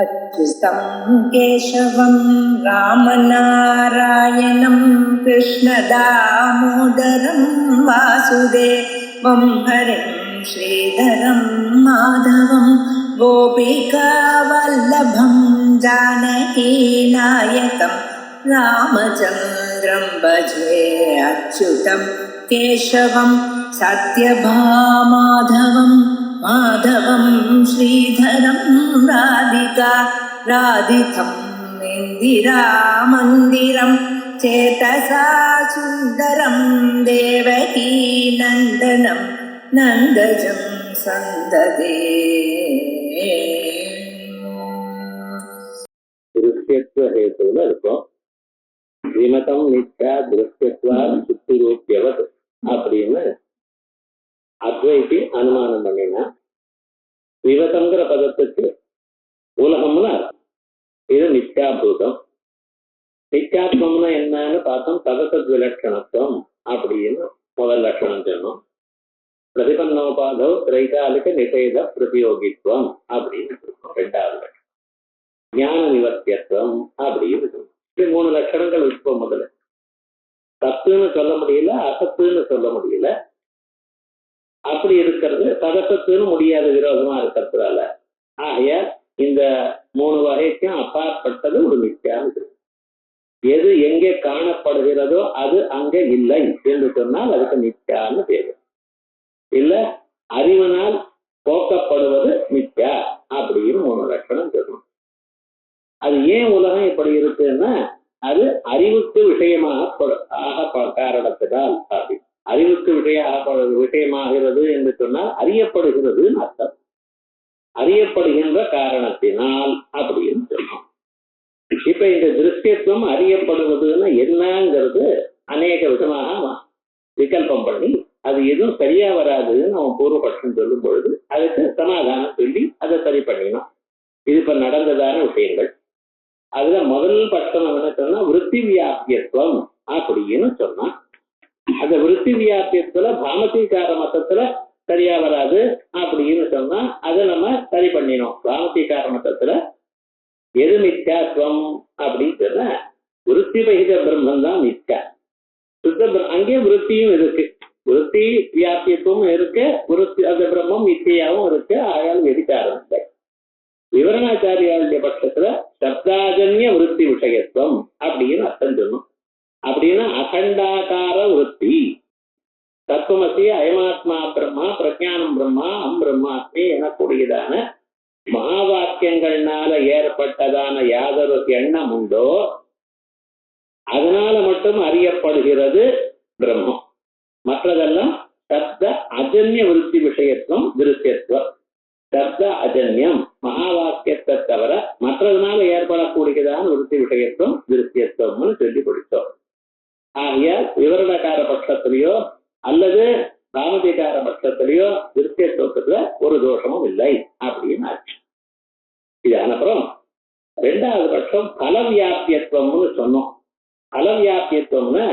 अच्युतं केशवं रामनारायणं कृष्णदामोदरं वासुदेवं हरिं श्रीधरं माधवं गोपिकावल्लभं जानकीनायकं रामचन्द्रं भजे अच्युतं केशवं सत्यभामाधवं माधवं श्रीधरं राधिका राधितं इन्दिरामन्दिरं चेतसा सुन्दरं देवकी नन्दनं नन्दजं सन्ददे திருஷ்யத்துவ இருக்கும். விமதம் நித்யா திருஷ்யத்வா சுத்திரூபியவத் அப்படின்னு அத்வைத்தி அனுமானம் பண்ணினா, விமதங்கிற பதத்துக்கு உலகம்னு அர்த்தம். இது நித்யாபூதம். நித்யாத்மம்னா என்னன்னு பார்த்தோம். சதசத் விலட்சணத்துவம் அப்படின்னு முதல் லட்சணம் சொன்னோம். பிரதிபன்னோபாதோ திரைகாலிக நிஷேத பிரதியோகித்துவம் அப்படின்னு சொல்றோம். ரெண்டாவது லட்சணம் ஞான நிவர்த்தியத்துவம் அப்படின்னு சொல்றோம். இப்படி 3 லட்சணங்கள் இருக்கும். முதல்ல சத்துன்னு சொல்ல முடியல, அசத்துன்னு சொல்ல முடியல. அப்படி இருக்கிறது சதசத்துன்னு முடியாத விரோதமா இருக்கிறதுனால ஆகையால் இந்த 3 வகைக்கும் அப்பாற்பட்டது ஒரு மித்யான்னு. எது எங்கே காணப்படுகிறதோ அது அங்க இல்லை என்று சொன்னால் அதுக்கு மித்யான்னு பேரு. இல்ல அறிவனால் போக்கப்படுவது மித்யா அப்படின்னு 3 லட்சணம் சொல்லணும். அது ஏன் உலகம் இப்படி இருக்குன்னா அது அறிவுக்கு விஷயமாக காரணத்தினால். அப்படி அறிவுக்கு விஷயமாகிறது என்று சொன்னால் அறியப்படுகிறதுன்னு அர்த்தம். அறியப்படுகின்ற காரணத்தினால் அப்படின்னு சொல்லணும். இப்ப இந்த திருஷ்யத்துவம் அறியப்படுவதுன்னு என்னங்கிறது அநேக விதமாக விகல்பம் பண்ணி அது எதுவும் சரியா வராதுன்னு அவன் பூர்வபட்சம் சொல்லும் பொழுது அதுக்கு சமாதானம் சொல்லி அதை சரி பண்ணினோம். இது இப்ப நடந்ததான விஷயங்கள். அதுல முதல் பட்சம் என்ன சொன்னா விருத்தி வியாபியத்துவம் அப்படின்னு சொன்னா, அந்த விருத்தி வியாபியத்துல பாமதிகார மதத்துல சரியா வராது அப்படின்னு சொன்னா அதை நம்ம சரி பண்ணினோம். பாமதிகார மதத்துல எது மித்யாத்வம் அப்படின்னு சொன்னா விருத்தி பகித பிரம்மன் தான் மித்யா. அங்கே விருத்தியும் இருக்கு, விருத்தி வியாபியத்துவம் இருக்கு, விருத்தி அந்த பிரம்மம் மித்தியாவும் இருக்கு. ஆயால் வெடிக்காரம் இல்லை. விவரணாச்சாரியாளுடைய பட்சத்துல சப்தாஜன்ய விருத்தி விஷயத்துவம் அப்படின்னு அர்த்தம் சொன்னோம். அப்படின்னா அகண்டாகார விருத்தி தத்துவமசி அயமாத்மா பிரம்மா பிரஜானம் பிரம்மா அம் பிரம்மாஸ்மி எனக்கூடியதான மகா வாக்கியங்கள்னால ஏற்பட்டதான யாதொரு எண்ணம் உண்டோ அதனால மட்டும் அறியப்படுகிறது பிரம்மம். மற்றதெல்லாம் சப்த அஜன்ய விருத்தி விஷயத்துவம் திருஷ்யத்துவம். சப்த அஜன்யம் மகா வாக்கியத்தை தவிர மற்றதுனால ஏற்படக்கூடியதான விருத்தி விஷயத்துவம் திருஷ்யத்துவம்னு சொல்லி கொடுத்தோம். ஆகையால் விவரணக்கார பட்சத்திலேயோ அல்லது பாமதிகார பட்சத்திலேயோ திருஷ்யத்துவத்துல ஒரு தோஷமும் இல்லை அப்படின்னு ஆச்சு. இது அப்புறம் 2வது பட்சம் பலவியாபியத்துவம்னு சொன்னோம். பலவியாபியத்துவம்னா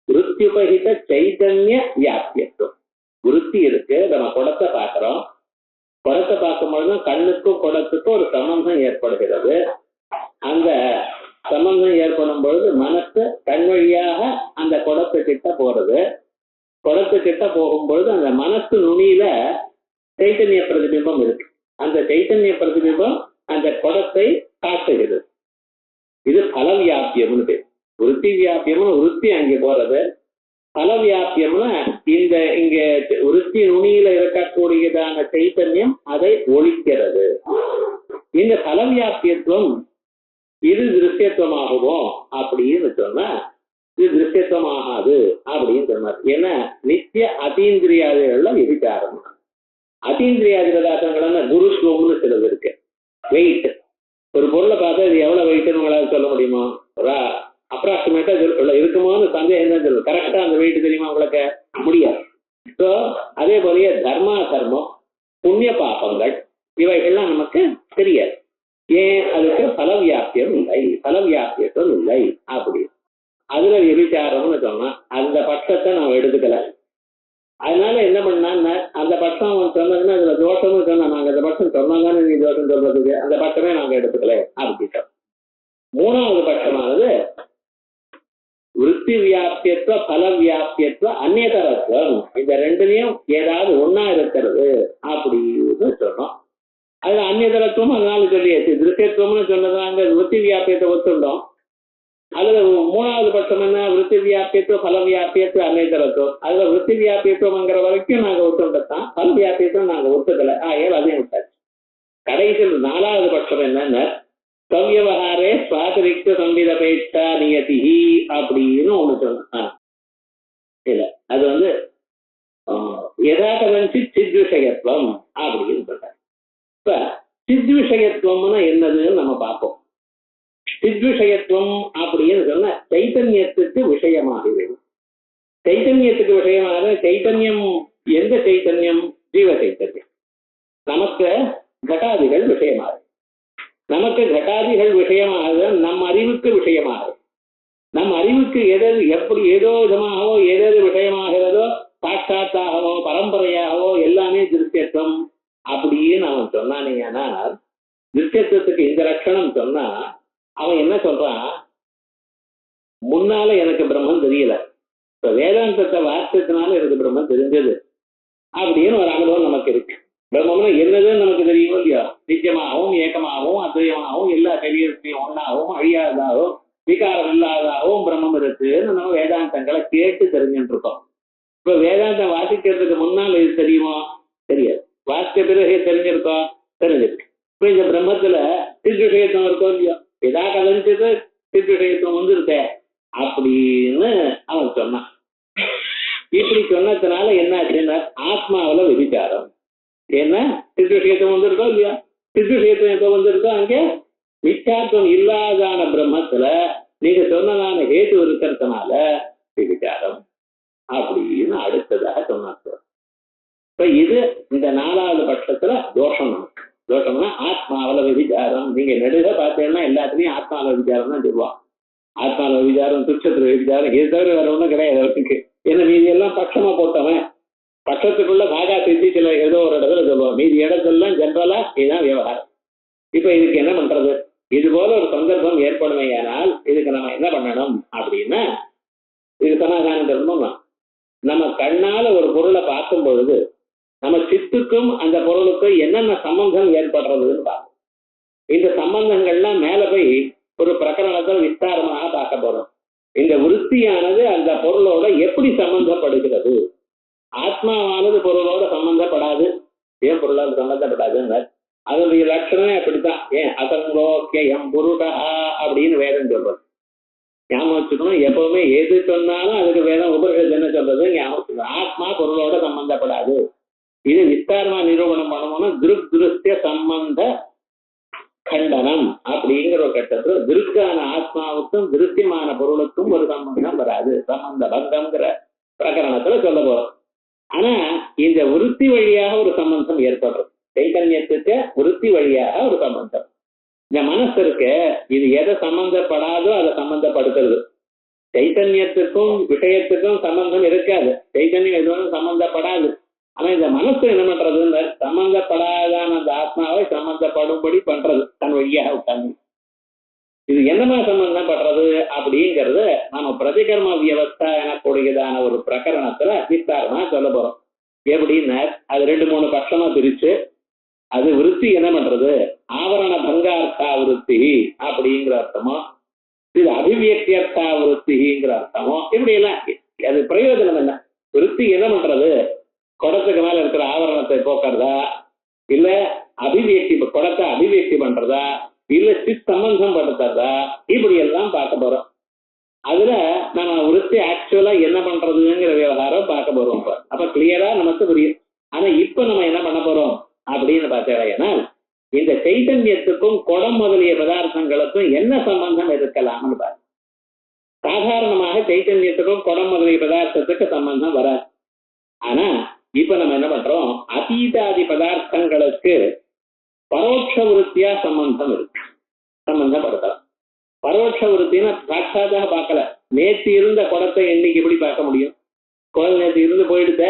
விருத்தியுபகித சைதன்ய வியாபியத்துவம். விருத்தி இருக்கு, நம்ம குடத்தை பார்க்கிறோம். குடத்தை பார்க்கும்பொழுது கண்ணுக்கும் குடத்துக்கும் ஒரு சம்பந்தம் ஏற்படுகிறது. அந்த சம்பந்தம் ஏற்படும் பொழுது மனசு கண் வழியாக அந்த குடத்து கிட்ட போறது. குடத்து கிட்ட போகும்பொழுது அந்த மனசு நுனியில சைத்தன்ய பிரதிபிம்பம் இருக்கு. அந்த சைத்தன்ய பிரதிபிம்பம் அந்த குடத்தை காட்டுகிறது. இது பலவியாபியம்னு பேர். விருத்தி வியாபியம்னு விருத்தி அங்கே போறது. பலவியாபியம்னா இந்த இங்க விருத்தி நுனியில இருக்கக்கூடியதான சைத்தன்யம் அதை ஒழிக்கிறது. இந்த பலவியாபியத்துவம் இது திருஷ்யத்துவமாகுவோம் அப்படின்னு சொன்னா இது திருஷ்யத்துவமாகாது அப்படின்னு சொன்னார். ஏன்னா நித்திய அதீந்திரியாதிகள்ல விதிக்காரம். அதீந்திரியாதி பதார்த்தங்கள்னா குருத்துவம்னு சிலது இருக்கு. வெயிட், ஒரு பொருளை பார்த்தா இது எவ்வளவு வெயிட்னு உங்களால் சொல்ல முடியுமா? ஒரு அப்ராக்சிமேட்டா இருக்குமோன்னு சந்தேகம் தான் சொல்லுது. கரெக்டா அந்த வெயிட் தெரியுமா உங்களுக்கு? முடியாது. ஸோ அதே போலயே தர்மா தர்மம் புண்ணிய பாபங்கள் இவைகள்லாம் நமக்கு தெரியாது. ஏன்? அதுக்கு பலவியாபியம் இல்லை, பலவியாபியத்துவம் இல்லை. அப்படி அதுல விபிச்சாரம்னு சொன்னா அந்த பட்சத்தை நம்ம எடுத்துக்கல. அதனால என்ன பண்ணான்னு அந்த பட்சம் அவன் சொன்னதுன்னா அதுல தோஷம்னு சொன்னா நாங்க அந்த பட்சம் சொன்னாதானே நீ தோஷம் சொல்றதுக்கு அந்த பட்சமே நாங்க எடுத்துக்கல அப்படிட்டோம். மூணாவது பட்சமானது விருத்தி வியாபியத்துவ பல வியாபியத்துவ அந்நியதரத்துவம். இந்த ரெண்டுலயும் ஏதாவது ஒன்னா இருக்கிறது அப்படின்னு சொன்னோம். அதுல அந்நியதரத்துவம் அதனால சொல்லியாச்சு. திருஷ்யத்துவம்னு சொன்னதாங்க விருத்தி வியாபியத்தை ஒத்துண்டோம். அதுல மூணாவது பட்சம் என்ன விருத்தி வியாபியத்துவம் பல வியாபியத்துவம் அந்நியதரத்துவம். அதுல விருத்தி வியாபியத்துவம்ங்கிற வரைக்கும் நாங்க ஒத்துண்டதான், பல வியாபியத்துவம் நாங்க ஒத்துக்கல. ஏன் அதையும் விட்டாச்சு. கடைசியில் நாலாவது பட்சம் என்னன்னா சவ்யவகாரே சுவாதிரிக்த சம்விதபேட்சா நியதி அப்படின்னு ஒண்ணு சொன்ன. இல்ல அது வந்து யதாகதஞ்சி சித் விஷயத்துவம் அப்படின்னு சொல்றாங்க. இப்ப சித் விஷயத்துவம்னா என்னதுன்னு நம்ம பார்ப்போம். சித் விஷயத்துவம் அப்படின்னு சொன்னா சைத்தன்யத்துக்கு விஷயமாகிறது. சைத்தன்யத்துக்கு விஷயமாக சைத்தன்யம் எந்த சைத்தன்யம்? ஜீவ சைத்தன்யம். நமக்கு கட்டாதிகள் விஷயமாகும். நமக்கு கட்டாதிகள் விஷயமாக நம் அறிவுக்கு விஷயமாக, நம் அறிவுக்கு எதது எப்படி ஏதோ விதமாகவோ எதது விஷயமாகிறதோ சாட்சாத்தாகவோ பரம்பரையாகவோ எல்லாமே திருஷ்யத்துவம் அப்படின்னு அவன் சொன்னானேனா, திருஷ்யத்துவத்துக்கு இந்த லட்சணம் சொன்னா அவன் என்ன சொல்றான்? முன்னால எனக்கு பிரம்மன் தெரியல, இப்ப வேதாந்தத்தை வாசித்ததுனால எனக்கு பிரம்மன் தெரிஞ்சது அப்படின்னு ஒரு அனுபவம் நமக்கு இருக்கு. பிரம்மம்னா என்னதுன்னு நமக்கு தெரியும் இல்லையா? நித்தியமாகவும் ஏக்கமாகவும் அத்வயமாகவும் எல்லா சரீரத்தையும் ஒன்னாகவும் அழியாததாகவும் விகாரம் இல்லாததாகவும் பிரம்மம் இருக்குன்னு நம்ம வேதாந்தங்களை கேட்டு தெரிஞ்சுட்டு இருக்கோம். இப்ப வேதாந்தம் வாசிக்கிறதுக்கு முன்னால் இது தெரியுமோ? தெரியாது. வாசித்த பிறகு தெரிஞ்சிருக்கோம், தெரிஞ்சிருக்கு. இப்ப இந்த பிரம்மத்துல சித் விஷயத்துவம் இருக்கோ இல்லையோ? எதா கலைஞ்சது சித் விஷயத்துவம் வந்துருக்க அப்படின்னு அவன் சொன்னான். இப்படி சொன்னதுனால என்ன ஆச்சுன்னா ஆத்மாவில விபிச்சாரம். ஏன்னா சித் விஷயத்துவம் வந்திருக்கோ இல்லையா? சித் விஷயத்துவம் எப்ப வந்திருக்கோ அங்கே மிச்சார்த்தம் இல்லாதான பிரம்மத்துல நீங்க சொன்னதான ஹேது இருக்கிறதுனால விபிச்சாரம் அப்படின்னு அடுத்ததாக சொன்னார். இப்ப இது இந்த நாலாவது பட்சத்துல தோஷம். நமக்கு தோஷம்னா ஆத்மாவில விபிச்சாரம். நீங்க நெடுக பார்த்தீங்கன்னா எல்லாத்துலயும் ஆத்மாவில விபிச்சாரம் தான் சொல்லுவான். ஆத்மாவில விபிச்சாரம், துச்சத்துல விபிச்சாரம், இது தவிர வேற ஒன்றும் கிடையாது அவருக்கு. ஏன்னா மீதி எல்லாம் பட்சமா போட்டவன் பட்சத்துக்குள்ள பாகா சித்தி சில ஏதோ ஒரு இடத்துல சொல்லுவான். மீதி இடத்துலாம் ஜென்ரலா இதுதான் விவகாரம். இப்ப இதுக்கு என்ன பண்றது? இது போல ஒரு சந்தர்ப்பம் ஏற்படுமையானால் இதுக்கு நம்ம என்ன பண்ணணும் அப்படின்னா, இது சமாதானம் தரணும்னா நம்ம கண்ணால ஒரு பொருளை பார்க்கும் பொழுது நம்ம சித்துக்கும் அந்த பொருளுக்கும் என்னென்ன சம்பந்தம் ஏற்படுறதுன்னு பார்க்கணும். இந்த சம்பந்தங்கள்லாம் மேல போய் ஒரு பிரகரணத்தில் விஸ்தாரமாக பார்க்க போறோம். இந்த விருத்தியானது அந்த பொருளோட எப்படி சம்பந்தப்படுகிறது? ஆத்மாவானது பொருளோட சம்பந்தப்படாது. ஏன் பொருளோட சம்பந்தப்படாதுன்னு அதனுடைய லட்சணமே அப்படித்தான். ஏன் அசங்கோக்கியம் புருடா அப்படின்னு வேதம் சொல்றது. ஞாபகம் வச்சுக்கணும். எப்பவுமே எது சொன்னாலும் அதுக்கு வேதம் உபனிஷத்து என்ன சொல்றது ஞாபகம் வச்சுக்கணும். ஆத்மா பொருளோட சம்பந்தப்படாது. இது விஸ்தாரமா நிரூபணம் பண்ணணும்னா திருஷ்ய சம்பந்த கண்டனம் அப்படிங்கிற ஒரு கட்டத்துல திருக்கான ஆத்மாவுக்கும் திருஷ்யமான பொருளுக்கும் ஒரு சம்பந்தம் வராது. சம்பந்த பந்தம்ங்கிற பிரகரணத்துல சொல்ல போறோம். ஆனா இந்த விருத்தி வழியாக ஒரு சம்பந்தம் ஏற்படுறது. சைத்தன்யத்துக்கு விருத்தி வழியாக ஒரு சம்பந்தம். இந்த மனசு இருக்க இது எதை சம்பந்தப்படாதோ அதை சம்பந்தப்படுத்துறது. சைத்தன்யத்துக்கும் விஷயத்துக்கும் சம்பந்தம் இருக்காது. சைத்தன்யம் எதுவும் சம்பந்தப்படாது. ஆனா இந்த மனசு என்ன பண்றதுன்னு சம்பந்தப்படாதான அந்த ஆத்மாவை சம்பந்தப்படும்படி பண்றது தன் வழியாக உட்கார்ந்து. இது என்னமா சம்பந்தப்படுறது அப்படிங்கறது நம்ம பிரதிகர்ம வியவஸ்தா எனக்கூடியதான ஒரு பிரகரணத்துல விஸ்தாரமா சொல்ல போறோம். எப்படின்னா அது 2-3 பட்சமா பிரிச்சு அது விருத்தி என்ன பண்றது? ஆவரண பங்கார்த்தா விருத்தி அப்படிங்கிற அர்த்தமோ, இது அபிவியக்தியர்த்தா விருத்திங்கிற அர்த்தமோ, இப்படி எல்லாம் அது பிரயோஜனம் என்ன? விருத்தி என்ன பண்றது? குடத்துக்கு மேல இருக்கிற ஆவரணத்தை போக்குறதா, இல்ல அபிவியக்தி குடத்தை அபிவியக்தி பண்றதா, இல்ல சித் சம்பந்தம் படுத்துறதா, இப்படி எல்லாம் பார்க்க போறோம். அதுல நம்ம விருத்தி ஆக்சுவலா என்ன பண்றதுங்கிற விவகாரம் பார்க்க போறோம். அப்ப கிளியரா நமக்கு புரியும். ஆனா இப்ப நம்ம என்ன பண்ண போறோம் அப்படின்னு பார்த்தேன்னா, இந்த சைத்தன்யத்துக்கும் குடம் முதலிய பதார்த்தங்களுக்கும் என்ன சம்பந்தம் இருக்கலாம்னு பாரு. சாதாரணமாக சைத்தன்யத்துக்கும் குடம் முதலிய பதார்த்தத்துக்கு சம்பந்தம் வராது. ஆனா இப்ப நம்ம என்ன பண்றோம்? அதீதாதி பதார்த்தங்களுக்கு பரோட்ச விருத்தியா சம்பந்தம் இருக்கு, சம்பந்தப்படுத்தலாம். பரோட்ச விருத்தினா சாட்சாத்தாக பார்க்கல. நேற்று இருந்த குடத்தை இன்னைக்கு எப்படி பார்க்க முடியும்? குடம் நேற்று இருந்து போயிடுத,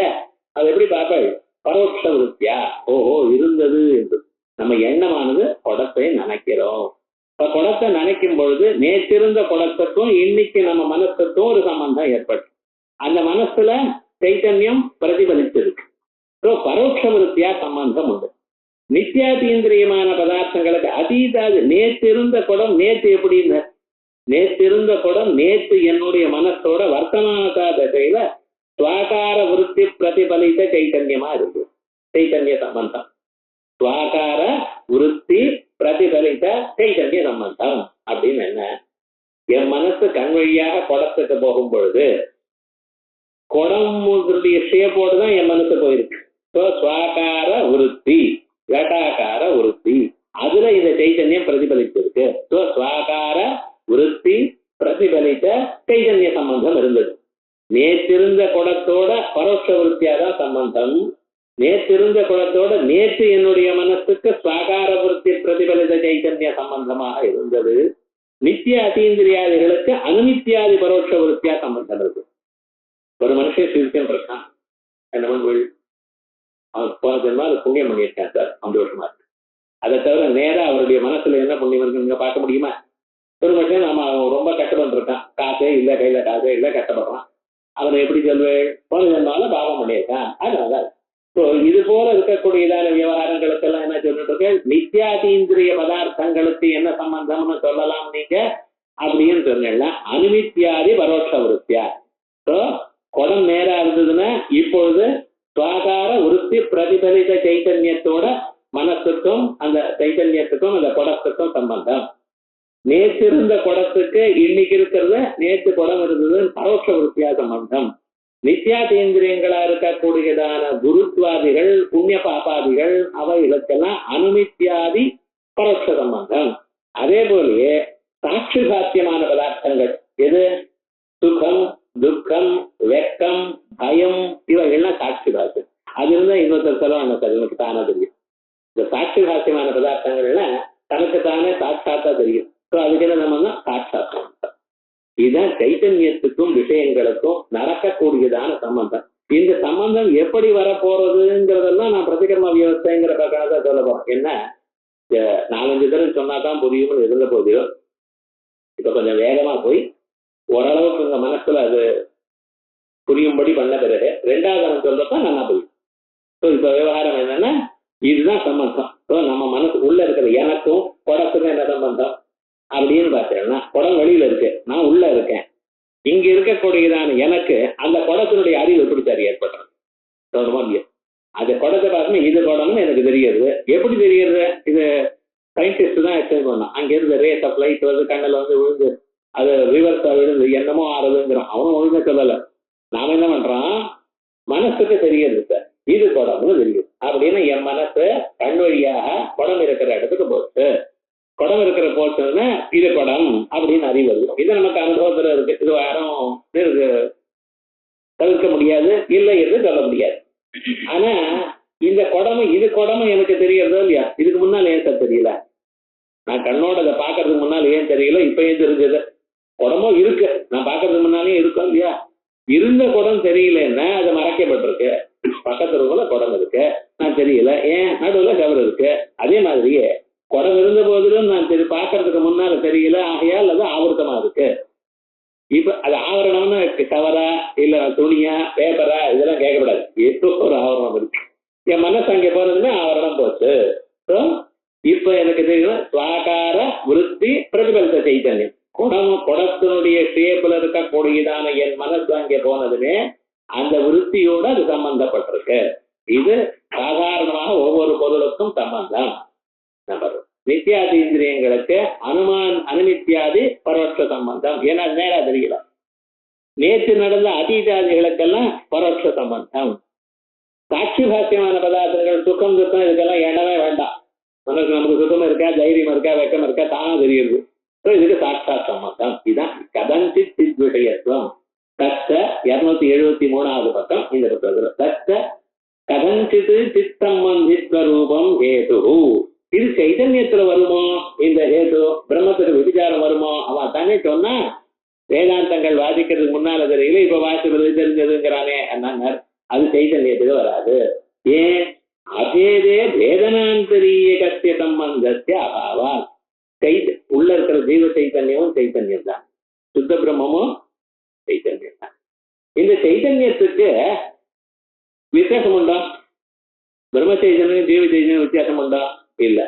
அது எப்படி பார்ப்பேன்? பரோட்ச விருத்தியா, ஓஹோ இருந்தது என்று நம்ம எண்ணமானது குடத்தை நினைக்கிறோம். இப்ப குடத்தை நினைக்கும் பொழுது நேற்றிருந்த குடத்துக்கும் இன்னைக்கு நம்ம மனசுக்கும் ஒரு சம்பந்தம் ஏற்பட்டு அந்த மனசுல சைத்தன்யம் பிரதிபலிச்சிருக்கு. பரோட்ச விருத்தியா சம்பந்தம் உண்டு. நித்தியாதீந்திரியமான பதார்த்தங்களுக்கு அதீதாது நேற்றிருந்த குடம் நேற்று எப்படின்னு, நேற்றிருந்த குடம் நேற்று என்னுடைய மனசோட வர்த்தமானதா தசையில ஸ்வாகார விருத்தி பிரதிபலித்த சைத்தன்யமா இருக்கு. சைத்தன்ய சம்பந்தம் ஸ்வாகார விருத்தி பிரதிபலித்த சைத்தன்ய சம்பந்தம் அப்படின்னு என்ன? என் மனசு கண் வழியாக குடத்துக்கு போகும் பொழுது குடமுடைய ஷேப்போடு தான் என் மனசு போயிருக்கு. ஸ்வாகார விருத்தி கட்டாகார விருத்தி அதுல இந்த சைத்தன்யம் பிரதிபலிச்சிருக்கு. ஸ்வாகார விருத்தி பிரதிபலித்த சைத்தன்ய சம்பந்தம் இருந்தது. நேற்றிருந்த குடத்தோட பரோட்ச விருத்தியாதான் சம்பந்தம். நேற்றிருந்த குடத்தோட நேற்று என்னுடைய மனசுக்கு ஸ்வாகார விருத்தி பிரதிபலித்த சைத்தன்ய சம்பந்தமாக இருந்தது. நித்திய அத்தீந்திரியாதிகளுக்கு அனுநித்தியாதி பரோட்ச விருத்தியா சம்பந்தம் இருக்கு. ஒரு மனுஷன் சிரிச்சன் இருக்கான், என்ன பண்ணுவீள்? அவன் போன ஜென்மா அது புண்ணியம் பண்ணியிருக்கான் சார், சந்தோஷமா இருக்கு. அதை தவிர நேரா அவருடைய மனசுல என்ன புண்ணியம் இருக்கு நீங்க பார்க்க முடியுமா? ஒரு மனுஷன் நம்ம ரொம்ப கஷ்டப்பட்டுருக்கான், காசே இல்லை, கையில காசே இல்லை, கஷ்டப்படுறான். அவனை எப்படி சொல்வேன்? போன ஜென்மால பாவம் பண்ணியிருக்கான். அதனால இது போல இருக்கக்கூடியதான விவகாரங்களுக்கெல்லாம் என்ன சொல்லிட்டு இருக்கு? நித்தியாதீந்திரிய பதார்த்தங்களுக்கு என்ன சம்பந்தம்னு சொல்லலாம் நீங்க அப்படின்னு சொன்னா அனுமித்தியாதி பரோட்ச விருத்தியா. குடம் நேரா இருந்ததுன்னா இப்பொழுது ஸ்வாகார விருத்தி பிரதிபலித்த சைத்தன்யத்தோட மனசுக்கும் அந்த சைத்தன்யத்துக்கும் அந்த குடத்துக்கும் சம்பந்தம். நேற்று இருந்த குடத்துக்கு இன்னைக்கு இருக்கிறது நேற்று குடம் இருந்தது பரோட்ச விருத்தியா சம்பந்தம். நித்தியாதீந்திரியங்களா இருக்கக்கூடியதான குருத்வாதிகள் புண்ணிய பாபாதிகள் அவைகளுக்கெல்லாம் அனுமித்தியாதி பரோட்ச சம்பந்தம். அதே போலயே சாட்சி பாத்தியமான பதார்த்தங்கள் எது? சுகம், துக்கம், வெக்கம், பயம் இவைகள்லாம் சாட்சி பாத்தியம். அது இருந்தா இன்னொருத்தர் சொல்லுவாங்க சார் எனக்கு தானா தெரியும். இந்த சாட்சி பாத்தியமான பதார்த்தங்கள்லாம் தனக்கு தானே சாட்சாத்தா தெரியும். அதுக்கு நம்ம சாட்சாத்தம். இதுதான் சைத்தன்யத்துக்கும் விஷயங்களுக்கும் நடக்கக்கூடியதான சம்பந்தம். இந்த சம்பந்தம் எப்படி வரப்போறதுங்கிறதெல்லாம் நான் பிரதிகர்ம வியவஸ்தைங்கிற பிரகாரம் தான் சொல்ல போறேன். என்ன 4-5 தடவை சொன்னாதான் புரியும்னு இருந்த போதிலும் இப்ப கொஞ்சம் வேகமா போய் ஓரளவுக்கு உங்க மனசுல அது புரியும்படி பண்ண பிறகு 2வது தரம் சொல்றப்ப நல்லா புரியும். இப்ப விவகாரம் என்னன்னா இதுதான் சம்பந்தம். நம்ம மனசு உள்ள இருக்கிற எனக்கும் குடத்துக்கும் என்ன சம்பந்தம் அப்படின்னு பார்த்தீங்கன்னா, குடம் வெளியில இருக்கு, நான் உள்ள இருக்கேன். இங்க இருக்கக்கூடியதான எனக்கு அந்த குடத்தினுடைய அறிவு எப்படி சரி ஏற்படுறது? அந்த குடத்தை பார்த்தோம்னா இது குடம்னு எனக்கு தெரியுது. எப்படி தெரியுது? இது சயின்டிஸ்ட் தான் எக்ஸ்பிளைன் பண்ணான். அங்க இருந்து ரேஸ் ஆஃப் லைட் வந்து கண்ணில் வந்து விழுந்து அது ரிவர்ஸா விழுந்து என்னமோ ஆறுதுங்கிறோம். அவனும் ஒழுங்கா சொல்லலை. நாம என்ன பண்றோம்? மனசுக்கு தெரியுது சார் இது குடம்னு தெரியுது அப்படின்னு என் மனசு கண் வழியாக குடம் இருக்கிற இடத்துக்கு போச்சு. குடம் இருக்கிற போச்சுன்னா இது குடம் அப்படின்னு அறிவு. இது நமக்கு அனுபவத்துல இருக்கு. இது யாரும் தவிர்க்க முடியாது, இல்லை என்று சொல்ல முடியாது. ஆனா இந்த குடமும் இது குடமும் எனக்கு தெரியறதோ இல்லையா? இதுக்கு முன்னால ஏன் சார் தெரியல? நான் கண்ணோட அதை பாக்குறதுக்கு முன்னால ஏன் தெரியல? இப்ப ஏன் தெரிஞ்சது? குடமும் இருக்கு, நான் பாக்குறதுக்கு முன்னாலே இருக்கும் இல்லையா? இருந்த குடம் தெரியலன்னா அது மறைக்கப்பட்டிருக்கு. பக்கத்துல கூட குடம் இருக்கு, நான் தெரியல. ஏன்? நடுவுல கவர் இருக்கு. அதே மாதிரியே குடம் இருந்த போதிலும் நான் பாக்குறதுக்கு முன்னால தெரியல, ஆகையால் அது ஆவர்த்தமா இருக்கு. இப்ப அது ஆவரணம்னு கவரா இல்ல துணியா பேப்பரா இதெல்லாம் கேட்கக்கூடாது. ஏதோ ஒரு ஆவரணம் இருக்கு. என் மனசு அங்கே போனதுன்னா ஆவரணம் போச்சு. இப்ப எனக்கு தெரியும் ஸ்வாகார விருத்தி பிரதிபலித்த சைத்தன்யம். குடத்தினுடைய ஷேப்ல இருக்கக்கூடியதான என் மனசு அங்கே போனதுமே அந்த விருத்தியோட அது சம்பந்தப்பட்டிருக்கு. இது சாதாரணமாக ஒவ்வொரு பொருளுக்கும் சம்பந்தம். நித்தியாதீந்திரியங்களுக்கு அனுநித்தியாதி பரோட்ச சம்பந்தம். ஏன்னா நேரா தெரியல. நேற்று நடந்த அதீதாதிகளுக்கெல்லாம் பரோட்ச சம்பந்தம். சாட்சி பாத்தியமான பதார்த்தங்கள் சுகம் துக்கம் இதுக்கெல்லாம் எண்ணமே வேண்டாம். மனசு நமக்கு சுகம் இருக்கா, தைரியம் இருக்கா, வெக்கம் இருக்கா, தானா தெரியுது. இதுக்கு சாட்சாத் சம்பந்தம். இதுதான் கதஞ்சித் சித் விஷயத்துவம். தத்த 273வது பக்கம் இந்த புத்தகத்துல. தத்த கதஞ்சித் சித் சம்பந்தித்வ ரூபம் ஹேது. இது சைதன்யத்துல வருமோ? இந்த ஹேது பிரம்மத்துக்கு விபிச்சாரம் வருமோ? அவன் தானே சொன்னா வேதாந்தங்கள் வாதிக்கிறதுக்கு முன்னால தெரியல, இப்ப வாசிக்கிறது தெரிஞ்சதுங்கிறானே. என்னங்க அது சைதன்யத்துக்கு வராது. உள்ள இருக்கிற ஜீவ சைத்தன்யமும் சைத்தன்யம் தான், சுத்த பிரம்மமும் சைத்தன்யம் தான். இந்த சைத்தன்யத்துக்கு வித்தியாசம் உண்டா? பிரம்ம சைத்தன்யம் ஜீவ சைத்தன்யம் வித்தியாசம் உண்டா? இல்ல.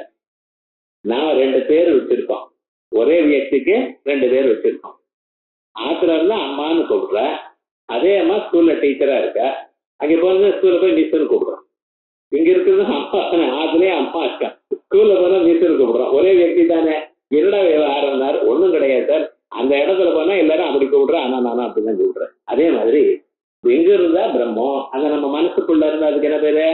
நாம 2 பேர் வச்சிருக்கோம், ஒரே வியக்திக்கு 2 பேர் வச்சிருக்கோம். ஆத்துல இருந்தா அம்மான்னு கூப்பிடுற, அதே அம்மா ஸ்கூல்ல டீச்சரா இருக்க, அங்க போன ஸ்கூல்ல போய் மிஸ்ன்னு கூப்பிடுறோம். இங்க இருக்கிறது அம்மா, ஆத்துலயே அம்மா இருக்கா, ஸ்கூல்ல போனா மிஸ்ன்னு கூப்பிடுறோம். ஒரே வியக்தி தானே. என்னடா விவகாரம்? ஒண்ணும் கிடையாது சார். அந்த இடத்துல போனா எல்லாரும் அப்படி கூப்பிடுறேன், ஆனா நானும் அப்படிதான் கூப்பிடுறேன். அதே மாதிரி எங்க இருந்தா பிரம்மம், அந்த நம்ம மனசுக்குள்ள இருந்தா அதுக்கு என்ன பேரு?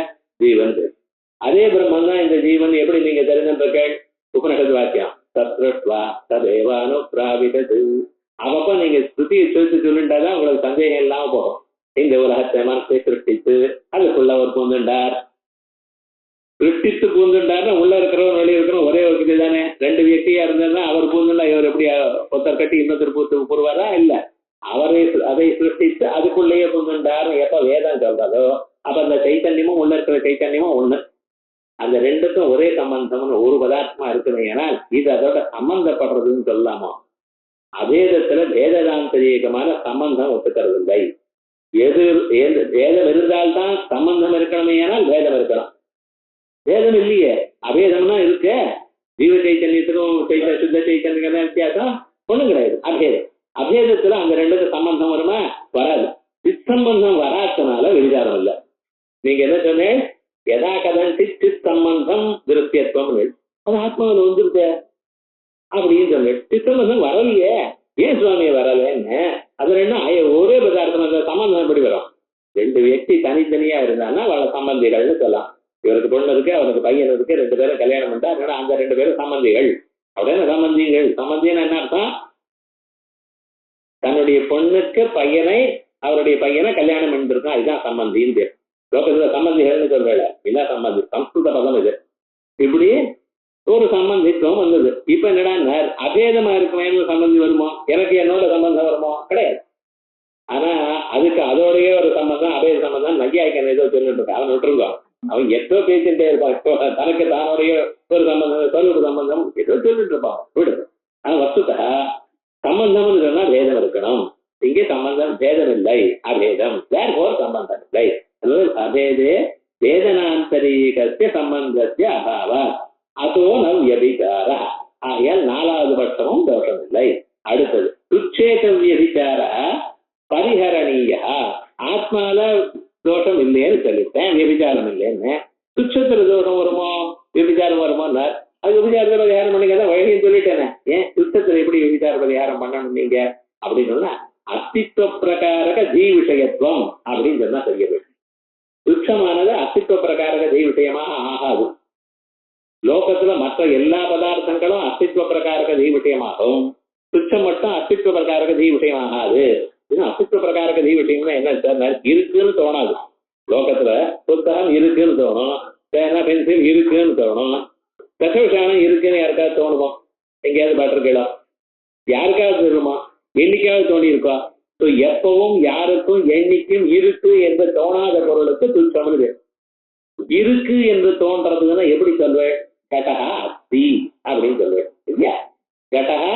ஜீவன் பேரு. அதே பிரம்மன் தான் இந்த ஜீவன். எப்படி நீங்க தெரிஞ்சிருக்கீர்கள்? உபனிஷத் வாக்கியம் தத்ருஷ்வா ததேவானு பிராவிதது. அப்பப்ப நீங்க ஸ்ருதியை சொல்லிட்டாதான் உங்களுக்கு சந்தேகம் இல்லாம போகும். இந்த உலகத்தை மனசை சிருஷ்டித்து அதுக்குள்ள அவர் பூந்துண்டார். சிருஷ்டித்து பூந்துண்டார்னா உள்ள இருக்கிறவன் வெளியே இருக்கிறவன் ஒரே ஒரு தானே. 2 வியக்தியா இருந்தா அவர் பூந்துண்டா இவர் எப்படி ஒருத்தர் கட்டி இன்னொருத்தர் பூர்வாரா? இல்ல, அவரை அதை சிருஷ்டித்து அதுக்குள்ளேயே பூந்துண்டார். எப்ப வேதம் சொல்றதோ அப்ப அந்த சைத்தன்யமும் உள்ள இருக்கிற சைத்தன்யமும் ஒண்ணு. அந்த 2க்கும் ஒரே சம்பந்தம்னு ஒரு பதார்த்தமா இருக்குது. ஏன்னா இது அதோட சம்பந்தப்படுறதுன்னு சொல்லாமோ, அபேதத்துல வேததாந்தரீகமான சம்பந்தம் ஒத்துக்கிறது இல்லை. வேதம் இருந்தால்தான் சம்பந்தம் இருக்கணுமே, ஆனால் வேதம் இருக்கணும். வேதம் இல்லையே, அபேதம்னா இருக்கு. ஜீவ சைத்தன்யத்துக்கும் சுத்த சைத்தன்யம் வித்தியாசம் ஒண்ணும் கிடையாது. அபேதம். அபேதத்துல அந்த 2க்கும் சம்பந்தம் வருமா? வராது. சிற்சம்பந்தம் வராதனால விசாரம் இல்லை. நீங்க என்ன சொன்னேன்? எதா கதன்சி சித் சம்பந்தம் திருத்தியத்துவம், அது ஆத்மாவில் வந்துருக்க அப்படின்னு சொன்னேன். சித்தம்பந்தம் வரலையே. ஏன் சுவாமியை வரலன்னு? அது 2 ஒரே பதார்த்தம். அந்த சம்பந்தம் எப்படி வரும்? 2 வியக்தி தனித்தனியா இருந்தான்னா அவளை சம்பந்திகள்னு சொல்லலாம். இவருக்கு பொண்ணு இருக்கு, அவருக்கு பையன் இருக்கு, 2 பேரும் கல்யாணம் பண்ணா அந்த 2 பேரும் சம்பந்திகள் அப்படின்னு. சம்பந்திகள், சம்பந்தின்னு என்ன அர்த்தம்? தன்னுடைய பொண்ணுக்கு பையனை, அவருடைய பையனை கல்யாணம் பண்ணிருக்கான், இதுதான் சம்பந்தின்னு பேர். லோகத்துல சம்பந்திகள்னு சொல்றல, இதான் சம்பந்தி, சம்ஸ்கிருத பதம் இது. இப்படி ஒரு சம்பந்தித்துவம் வந்தது. இப்ப என்னடா அபேதமா இருக்குமே சம்பந்தி வருமோ? எனக்கு என்னோட சம்பந்தம் வருமோ? கிடையாது. ஆனா அதுக்கு அதோடய ஒரு சம்பந்தம், அபேத சம்பந்தம் நையாய்க்கன் ஏதோ சொல்லிட்டு இருக்கான். அவன் விட்டுருக்கோம். அவன் ஏதோ பேசிட்டே இருப்பான். தனக்கு தானோடைய ஒரு சம்பந்தம், சொருப்பு சம்பந்தம் ஏதோ சொல்லிட்டு இருப்பான். விடுது. ஆனா வஸ்துதா சம்பந்தம்னு சொன்னா வேதம் இருக்கணும். இங்கே சம்பந்தம் வேதம் இல்லை, அபேதம். சம்பந்தம் இல்லை. அபேதே வேதனாந்தரீகஸ்ய சம்பந்தஸ்ய அபாவ அதோ நம் வியபிச்சார. ஆகையால் 4வது பட்சமும் தோஷம் இல்லை. அடுத்தது துச்சேத வியபிச்சார பரிஹரணீய. ஆத்மால தோஷம் இல்லைன்னு சொல்லிட்டேன், வியபிச்சாரம் இல்லைன்னு. துச்சத்துல தோஷம் வருமோ? வியபிச்சாரம் வருமோ? அது விபச்சாரத்தை பரிகாரம் பண்ணிக்கதான் வழியும் சொல்லிட்டேனே. ஏன் துச்சத்துல எப்படி விபச்சார பரிகாரம் பண்ணணும் நீங்க அப்படின்னு சொன்னா அஸ்தித்வ பிரகாரக ஜீ விஷயத்துவம் அப்படின்னு சொன்னா தெரிய வேண்டும். துச்சமானது அஸ்தித்வ பிரகாரக ஜீ விஷயமாக ஆகாது. லோகத்துல மற்ற எல்லா பதார்த்தங்களும் அஸ்தித்வ பிரகாரக ஜீ விஷயமாகும். துச்சம் மட்டும் அஸ்தித்வ பிரகாரக ஜீ விஷயமாகாது. இது அஸ்தித்வ பிரகாரக ஜீ விஷயம்னா என்ன? இருக்குன்னு தோணாது. லோகத்துல புத்தகம் இருக்குன்னு தோணும், பேனா பென்சில் இருக்குன்னு தோணும், தசவிஷானம் இருக்குன்னு யாருக்காவது தோணுமா? எங்கேயாவது பாட்டிருக்கீங்களா? யாருக்காவது தோணுமா? என்னைக்காவது தோணி இருக்கா? எப்பவும் யாருக்கும் என்னைக்கும் இருக்கு என்று தோணாத பொருளுக்கு துச்சம்னு. இருக்கு என்று தோன்றதுன்னா எப்படி சொல்வேன்? கடகா அஸ்தி அப்படின்னு சொல்வேன் இல்லையா? கடகா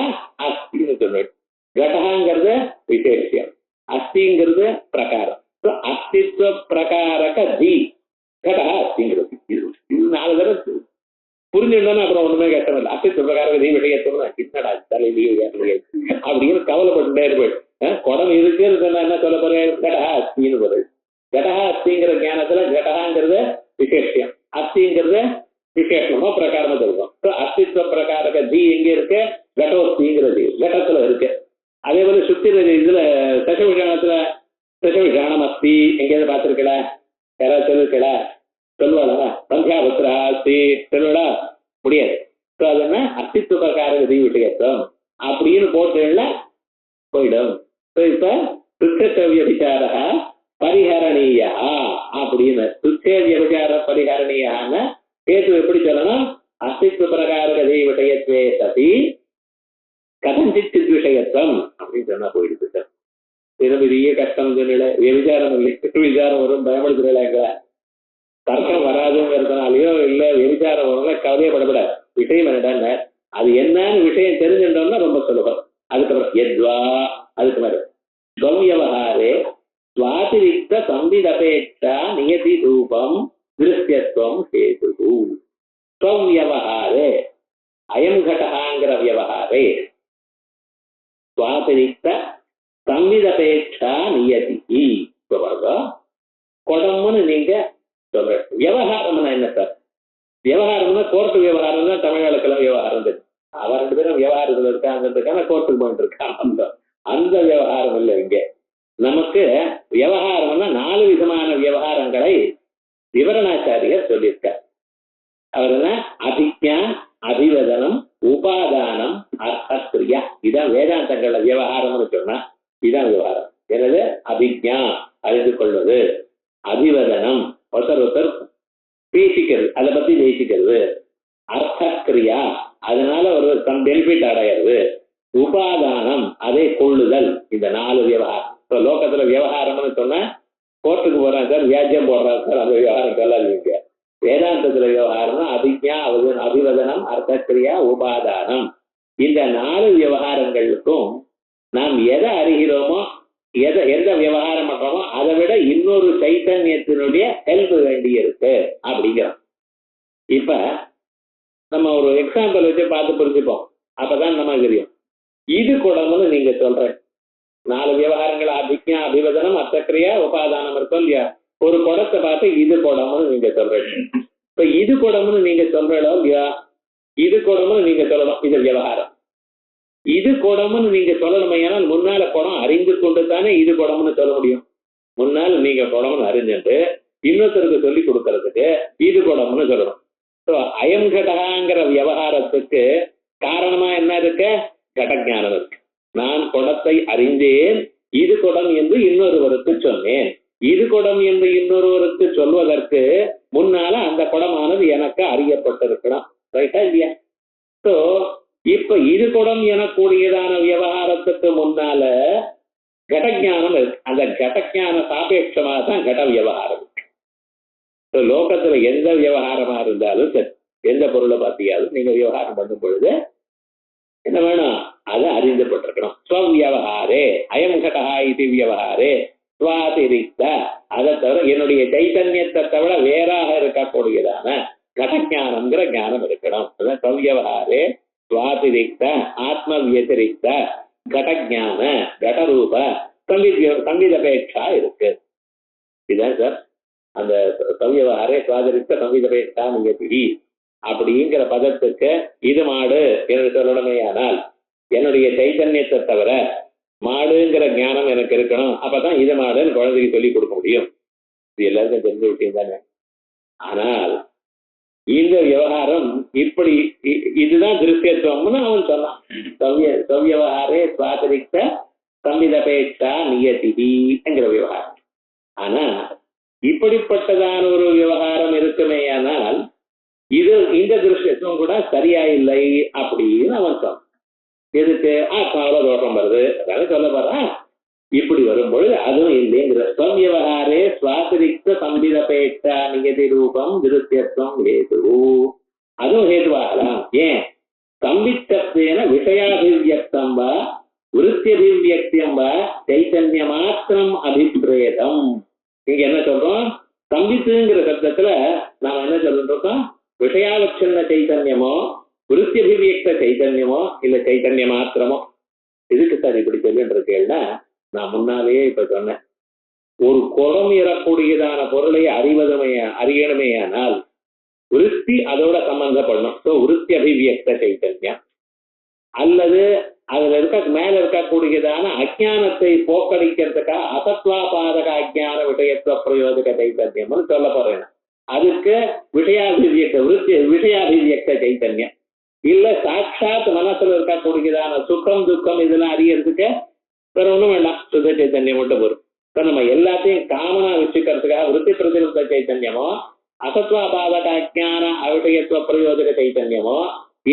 அஸ்தின்னு சொல்வேன். கடகாங்கிறது விசேஷம், அஸ்திங்கிறது பிரகாரம். அஸ்தித்வ பிரகாரக தி கடகா அஸ்திங்கிறது. இது 4 தடவை புரிஞ்சுட்டோன்னா அப்புறம் ஒண்ணுமே கஷ்டம் இல்லை. அஸ்தித்வ பிரகாரக தி விஷயத்தோம்னா என்னடா தலையிலேயே அப்படின்னு கவலைப்பட்டுட்டே இருப்பேன். குடம் இருக்குன்னு சொன்னா என்ன சொல்ல போறேன்? கடகா அஸ்தின்னு போறது. கடகா அஸ்திங்கிற ஞானத்துல கடகாங்கிறது விசேஷம், அஸ்திங்கிறது விசேஷமோ பிரகாரமா சொல்றோம். அஸ்தித்வ பிரகாரக ஜி எங்க இருக்கு? கடோஸ்திங்கிறது கடத்துல இருக்கு. அதே போல சுத்தி இதுல தசவிஷானத்துல தசவிஷானம் அஸ்தி எங்கேயாவது பார்த்திருக்கல? யாராவது சொல்லிருக்கல? சொல்லுவாளா? சந்தியாபுத்திரா அஸ்தி சொல்லுவாளா? முடியாது. அது என்ன? அஸ்தித்வ பிரகாரக ஜீ விஷயத்துவம் அப்படின்னு போட்டுல போயிடும். இப்ப துச்ச விசார பரிஹரணீயா அப்படின்னு துச்சே விசார பரிஹரணீயான கேட்டு எப்படி சொல்லணும்? அஸ்தித்வ பிரகாரக ஜீ விஷயத்வே சதி கதஞ்சித் சித் விஷயத்துவம் அப்படின்னு சொன்னா போயிடுது சார். பெரிய கஷ்டம் சொல்லல. விசாரம் இல்லை, விசாரம் வரும் பயப்படுத்துறீங்களா? தர்க்கம் வராதுங்கிறதுனாலயோ இல்ல விசாரம் வரும்னா கவலையப்படப்படாது. விஷயம் என்னடான்னு அது என்னன்னு விஷயம் தெரிஞ்சுட்டோம்னா ரொம்ப சுலபம். அதுக்கப்புறம் எத்வா, அதுக்கு மேல ஸ்வவ்யவஹாரே ஸ்வாதிரிக்த சம்விதபேட்சா நியதி ரூபம் திருஷ்யத்துவம் ஹேது. ஸ்வவ்யவஹாரே அயம் கடகாங்கிற வியவஹாரே ஸ்வாதிரிக்த சம்விதபேட்சா நியதி. குடம்னு நீங்க சொல்ற விவகாரம்னா என்ன சார்? விவகாரம்னா கோர்ட்டு விவகாரம் தான் தமிழ் வழக்கெல்லாம் விவகாரம் தெரியும். அவன் 2 பேரும் விவகாரத்துல இருக்காங்கிறதுக்கான கோர்ட்டுக்கு போயிட்டு இருக்கான். அந்த விவகாரம் இல்லை இங்க. நமக்கு விவகாரம்னா 4 விதமான விவகாரங்களை விவரணாச்சாரியர் சொல்லியிருக்கார். அவர் என்ன? அபிஜ்ஞா, அபிவதனம், உபாதானம், அர்த்தக்ரியா. இதான் வேதாந்தங்கள்ல விவகாரம்னு சொன்னா இதான் விவகாரம். எனது அபிஜ்ஞா அறிந்து கொள்வது, அபிவதனம் ஒருத்தர் பேசிக்கிறது, அதை பத்தி பேசிக்கிறது, அர்த்தக்ரியா அதனால ஒரு சம் பெனிஃபிட் அடையிறது, உபாதானம் அதை கொள்ளுதல். இந்த 4 விவகாரம். லோகத்துல விவகாரம்னு சொன்னா கோர்ட்டுக்கு போறாங்க சார், வியாஜ்யம் போடுறாங்க சார், அந்த விவகாரம் சொல்லாதீங்க. வேதாந்தத்துல விவகாரம்னா அபிஜ்ஞா, அபிவதனம், அர்த்தக்ரியா, உபாதானம். இந்த 4 விவகாரங்களுக்கும் நாம் எதை அறிகிறோமோ, எந்த விவகாரம் பண்றோமோ அதை விட இன்னொரு சைத்தன்யத்தினுடைய ஹெல்ப் வேண்டி இருக்கு அப்படிங்கிறோம். இப்ப நம்ம ஒரு எக்ஸாம்பிள் வச்சு பார்த்து புரிஞ்சுப்போம், அப்பதான் நமக்கு தெரியும். இது குடம்னு நீங்க சொல்ற 4 விவகாரங்கள் அபிஜ்ஞா, அபிவதனம், அர்த்தக்ரியா, உபாதானம் இருக்கும் இல்லையா? ஒரு குடத்தை பார்த்து இது குடம்னு நீங்க சொல்றீங்க. இப்ப இது குடம்னு நீங்க சொல்றோம் இல்லையா? இது குடம்னு நீங்க சொல்லணும், இது விவகாரம். இது குடம்னு நீங்க சொல்லணும். ஏன்னா முன்னால குடம் அறிந்து கொண்டு தானே இது குடம்னு சொல்ல முடியும். முன்னால் நீங்க குடம்னு அறிஞ்சுட்டு இன்னொருத்தருக்கு சொல்லி கொடுக்கறதுக்கு இது குடம்னு சொல்லணும். ஸோ அயம் கடகாங்கிற விவகாரத்துக்கு காரணமா என்ன இருக்கு? கடஞானம் இருக்கு. நான் குடத்தை அறிந்தேன், இது குடம் என்று இன்னொருவருக்கு சொன்னேன். இது குடம் என்று இன்னொருவருக்கு சொல்வதற்கு முன்னால அந்த குடமானது எனக்கு அறியப்பட்டிருக்கணும். ரைட்டா இல்லையா? ஸோ இப்ப இது குடம் எனக்கூடியதான விவகாரத்துக்கு முன்னால கடஞானம் இருக்கு. அந்த கடஞான சாபேட்சமாக தான் கட விவகாரம் இருக்கு. லோகத்துல எந்த விவகாரமா இருந்தாலும் சரி, எந்த பொருளை பார்த்தியாலும் நீங்க விவகாரம் பண்ணும் பொழுது என்ன வேணும்? அதை அறிந்துபட்டிருக்கணும். ஸ்வவியவஹாரே அயம் கடஹா இது வியவஹாரே ஸ்வாதிரிக்த, அதை தவிர என்னுடைய சைத்தன்யத்தை தவிர வேறாக இருக்கக்கூடியதான கடஞானம்ங்கிற ஞானம் இருக்கணும். அதான் ஸ்வவியவஹாரே ஸ்வாதிரிக்த ஆத்ம வியதிரிக்த கடஞான கடரூப சம்விதபேட்சா இருக்கு. இதுதான் சார் அந்த சவ்யவஹாரே ஸ்வாதிரிக்த சம்விதபேட்சா நியதி அப்படிங்கிற பதத்துக்கு இது மாடு என்று சொல்லணுமே. ஆனால் என்னுடைய சைத்தன்யத்தை தவிர மாடுங்கிற ஞானம் எனக்கு இருக்கணும், அப்பதான் இது மாடுன்னு குழந்தைக்கு சொல்லி கொடுக்க முடியும். இது எல்லாருக்கும் தெரிஞ்ச விஷயம் தானே. ஆனால் இந்த விவகாரம் இப்படி இதுதான் திருஷ்யத்துவம்னு அவன் சொன்னான். சவ்யவஹாரே ஸ்வாதிரிக்த சம்விதபேட்சா நியதிங்கிற விவகாரம். ஆனா இப்படிப்பட்டதான ஒரு விவகாரம் இருக்குமே, ஆனால் இது இந்த திருஷ்யத்துவம் கூட சரியா இல்லை அப்படின்னு அவன் சொன்னான். எதுக்கு? ஆத்மாவில் தோஷம் வருது அதான சொல்ல போறான். இப்படி வரும்பொழுது அதுவும் இல்லைங்கிற ஸ்வவியவஹாரே ஸ்வாதிரிக்த சம்விதபேட்சா நியதி ரூபம் திருஷ்யத்துவம் ஹேது, அதுவும் ஹேதுவாகலாம். ஏன்? சம்வித்தேன விஷயாபிவியக்தம் வா விருத்தியபிவியக்தியம் வா சைத்தன்ய மாத்திரம் அபிப்ரேதம். இங்க என்ன சொல்றோம்? சம்வித்துங்கிற சப்தத்துல நாம என்ன சொல்லிட்டு விஷயாவச்சன்ன சைத்தன்யமோ விருத்தியபிவியக்த சைத்தன்யமோ இல்ல சைத்தன்ய மாத்திரமோ. இதுக்கு சார் இப்படி சொல்லிட்டு இருக்கேன்னா, நான் முன்னாலேயே இப்ப சொன்னேன், ஒரு குடம் ஏறக்கூடியதான பொருளை அறியணுமேயானால் விருத்தி அதோட சம்பந்தப்படணும். ஸோ விருத்தி அபிவியக்த சைத்தன்யம் அல்லது அதுல மேல இருக்கக்கூடியதான அஜானத்தை போக்கடிக்கிறதுக்காக அசத்வாபாதக அஜான விஷயத்துவ பிரயோஜக சைத்தன்யம்னு சொல்ல போறேன். அதுக்கு விஷயாபிவியக்த சைத்தன்யம் இல்ல சாட்சாத் மனசுல இருக்கக்கூடியதான சுகம் துக்கம் இதெல்லாம் அறியறதுக்கு வேற ஒண்ணும் வேண்டாம், சுத்த சைத்தன்யம் மட்டும் வரும். இப்ப நம்ம எல்லாத்தையும் காமனா வச்சுக்கிறதுக்காக விருத்தி பிரதிருத்த சைத்தன்யமோ அசத்வாபாதக அஜான அவிஷயத்துவ பிரயோஜக சைத்தன்யமோ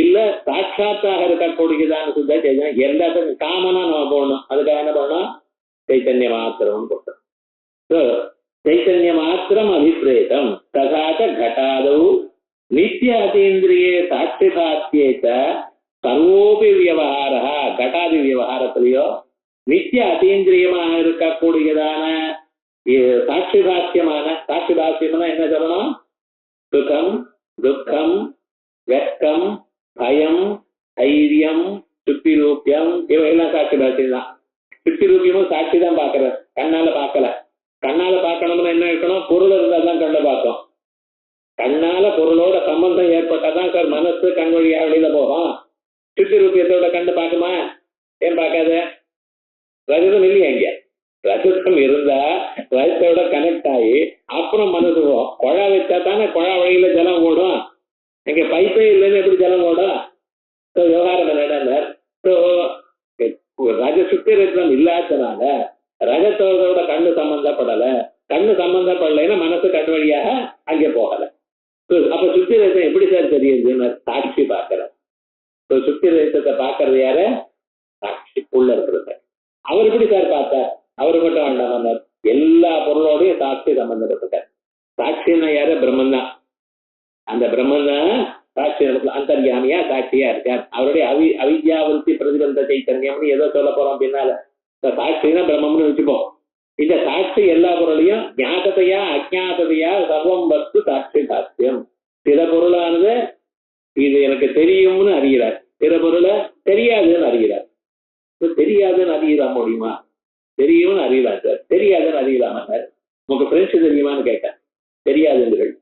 இல்ல சாட்சாத்தாக இருக்கக்கூடியதான சுத்த சைத்தன்யம் எல்லாத்துக்கும் காமனா நம்ம போடணும். அதுக்காக என்ன பண்ணணும்? சைத்தன்ய மாத்திரம் போட்டோம். சைத்தன்ய மாத்திரம் அபிப்ரேதம் ததாச்ச கட்டாதௌ நித்திய அதீந்திரியே சாட்சிபாத்தியேச்ச சர்வோபி வியவகாரா கட்டாதி வியவகாரத்திலேயோ நித்திய அத்தீந்திரியமாக இருக்கக்கூடியதான சாட்சி பாக்கியம்னா என்ன சொல்லணும்? சுகம், துக்கம், வெட்கம், பயம், தைரியம், சுத்திரூபியம், இவையெல்லாம் சாட்சி பாக்கியம் தான். சுத்திரூபியமும் சாட்சி தான் பார்க்கற, கண்ணால பார்க்கல. கண்ணால பார்க்கணும்னு என்ன இருக்கணும்? பொருள் இருந்தா தான் கண்ணை பார்த்தோம். கண்ணால பொருளோட சம்பந்தம் ஏற்பட்டாதான் சார் மனசு கண் வழியா வெளியில போகும். சுத்திரூபியத்தோட கண்ணு பார்க்குமா? ஏன் பார்க்காத? ரஜதம் இல்லையா? இங்க ரஜதம் இருந்தா ரஜத்தோட கனெக்ட் ஆகி அப்புறம் மனசு போகும். குழா வச்சா தானே குழா வழியில ஜலம் ஓடும். இங்க பைப்பே இல்லைன்னு எப்படி ஜலம் ஓடும்? விவகாரம் என்னடா, ரஜ சுத்திரத்தம் இல்லாதனால ரஜத்தோட கண்ணு சம்பந்தப்படல. கண்ணு சம்பந்தப்படலைன்னா மனசு கண் வழியாக அங்கே போகல. அப்ப சுத்திரத்தம் எப்படி சார் தெரியுதுன்னு சாட்சி பார்க்கிற. சுத்திரத்தத்தை பார்க்கறது யாரு? சாட்சி உள்ள இருக்கிறது. அவர் எப்படி சார் பார்த்தார்? அவரு மட்டும் வேண்டாம், எல்லா பொருளோடையும் சாட்சி சம்பந்தப்பட்டார். சாட்சின்னா யாரு? பிரம்மன் தான். அந்த பிரம்மன் தான் சாட்சி அந்தர்யாமியா சாட்சியா இருக்கார். அவருடைய அவித்யாவருத்தி பிரதிபந்த சைத்தன்யம்னு ஏதோ சொல்ல போறோம் பின்னால. சாட்சினா பிரம்மம்னு வச்சுப்போம். இந்த சாட்சி எல்லா பொருளையும் ஞாதத்தையா அஜாதத்தையா சர்வம் வஸ்து சாட்சி சாட்சியம். சில பொருளானது இது எனக்கு தெரியும்னு அறிகிறார், சில பொருளை தெரியாதுன்னு அறிகிறார். தெரியாதுன்னு அறியலா முடியுமா? தெரியும்னு அறியலாம் சார். தெரியாதுன்னு அறியலாமா சார்? உங்களுக்கு பிரெஞ்சு தெரியுமான்னு கேட்டேன். தெரியாதுங்கிறள்.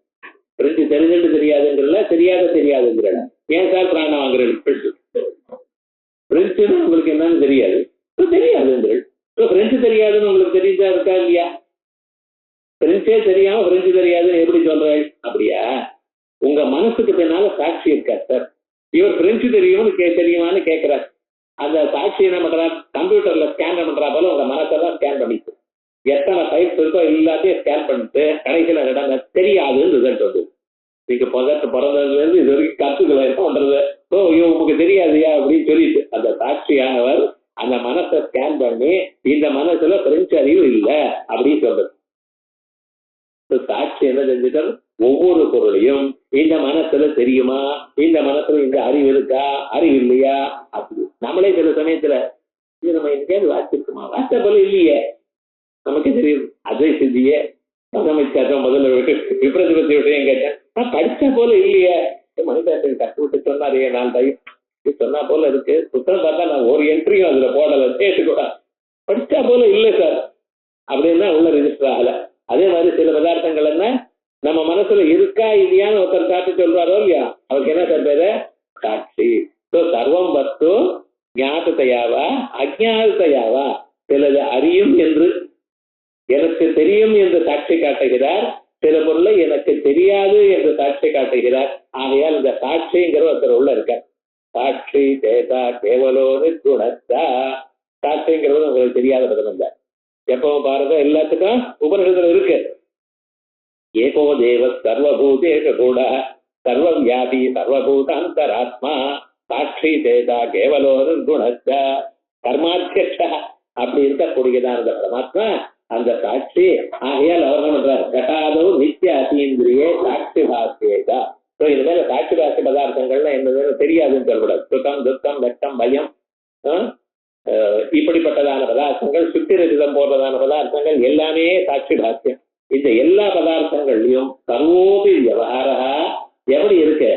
பிரெஞ்சு தெரிஞ்சுட்டு தெரியாதுங்கிறல, தெரியாதுங்கிறல. ஏன் சார் பிராணம் வாங்குறது? பிரெஞ்சுன்னு உங்களுக்கு என்னன்னு தெரியாது, தெரியாதுங்கிறள். பிரெஞ்சு தெரியாதுன்னு உங்களுக்கு தெரிஞ்சா இருக்கா இல்லையா? பிரெஞ்சே தெரியாம பிரெஞ்சு தெரியாதுன்னு எப்படி சொல்றாள்? அப்படியா? உங்க மனசுக்கு பின்னால சாட்சி இருக்கார் சார். இவர் பிரெஞ்சு தெரியுமான்னு கேட்கிறார். அந்த சாட்சி என்ன பண்றார்? கம்ப்யூட்டர்ல ஸ்கேன் பண்றா போல உங்க மனசெல்லாம் ஸ்கேன் பண்ணிட்டு எத்தனை டைப்ஸ் இருக்கோ எல்லாத்தையும் ஸ்கேன் பண்ணிட்டு கடைசியில இடம் தெரியாதுன்னு ரிசல்ட் வந்து. நீங்க பிறந்ததுல இருந்து இது வரைக்கும் கத்துக்கல என்ன பண்றது? உங்களுக்கு தெரியாதுயா அப்படின்னு சொல்லிட்டு அந்த சாட்சியானவர் அந்த மனசை ஸ்கேன் பண்ணி இந்த மனசுல பிரெஞ்சு அறிவு இல்லை அப்படின்னு சொல்றது. சாட்சி என்ன செஞ்சுட்டார்? ஒவ்வொரு பொருளையும் இந்த மனசுல தெரியுமா, இந்த மனசுல இந்த அறிவு இருக்கா, அறிவு இல்லையா அப்படி நம்மளே சில சமயத்துல இது நம்ம எங்கேயாவது வாசிச்சிருக்குமா, வாசித்த போல இல்லையே, நமக்கு தெரியுது. அதே சித்தியே முதலமைச்சர் முதல்ல விபரீத விஷயம் கேட்டேன், நான் படிச்ச போல இல்லையே, மனிதர்கள் கற்றுவிட்டு சொன்னாரு 4 டைம் சொன்னா போல இருக்கு. புத்தகம் பார்த்தா நான் ஒரு என்ட்ரியும் அதுல போடல, சேர்த்து கூட படிச்சா போல இல்லை சார் அப்படின்னா உள்ள ரெஜிஸ்டர் ஆகல. அதே மாதிரி சில பதார்த்தங்கள் என்ன நம்ம மனசுல இருக்கா இல்லையான்னு ஒருத்தர் சாட்சி சொல்றாரோ இல்லையா, அவருக்கு என்ன சார் பேரு? சாட்சி. சர்வம் வஸ்து ஞாபகத்தையாவா அஜ்ஞாதத்தையாவா? சிலது அறியும் என்று எனக்கு தெரியும் என்று சாட்சி காட்டுகிறார், சில பொருளை எனக்கு தெரியாது என்று சாட்சி காட்டுகிறார். ஆகையால் இந்த சாட்சிங்கிற ஒருத்தர் உள்ள இருக்கார். சாட்சி சேதா கேவலோன்னு குணத்தா. சாட்சிங்கிறது உங்களுக்கு தெரியாத பதம் இல்லை. எப்பவும் பாருங்க, எல்லாத்துக்கும் உபநிஷத்துல இருக்கு. ஏகோ தேவ சர்வபூதேஷ கூட சர்வவியாபி சர்வபூதாந்தராத்மா சாட்சி சேதா கேவலோன்னு குணத்த கர்மாத்தியக்ஷா. அப்படி இருக்கக்கூடியதான் அந்த பரமாத்மா, அந்த சாட்சி. ஆகையால் அவர் என்ன பண்றார்? கட்டாதோ நித்திய அத்தீந்திரியே சாட்சி பாக்கியதா. இது மேல சாட்சி பாக்கிய பதார்த்தங்கள்லாம் என்ன தெரியாதுன்னு சொல்லக்கூடாது. சுகம், துக்கம், வெட்கம், பயம், இப்படிப்பட்டதான பதார்த்தங்கள், சுத்திரஜிதம் போன்றதான பதார்த்தங்கள் எல்லாமே சாட்சி பாக்கியம். இந்த எல்லா பதார்த்தங்கள்லயும் சர்வோபி விவகாரா எப்படி இருக்கு?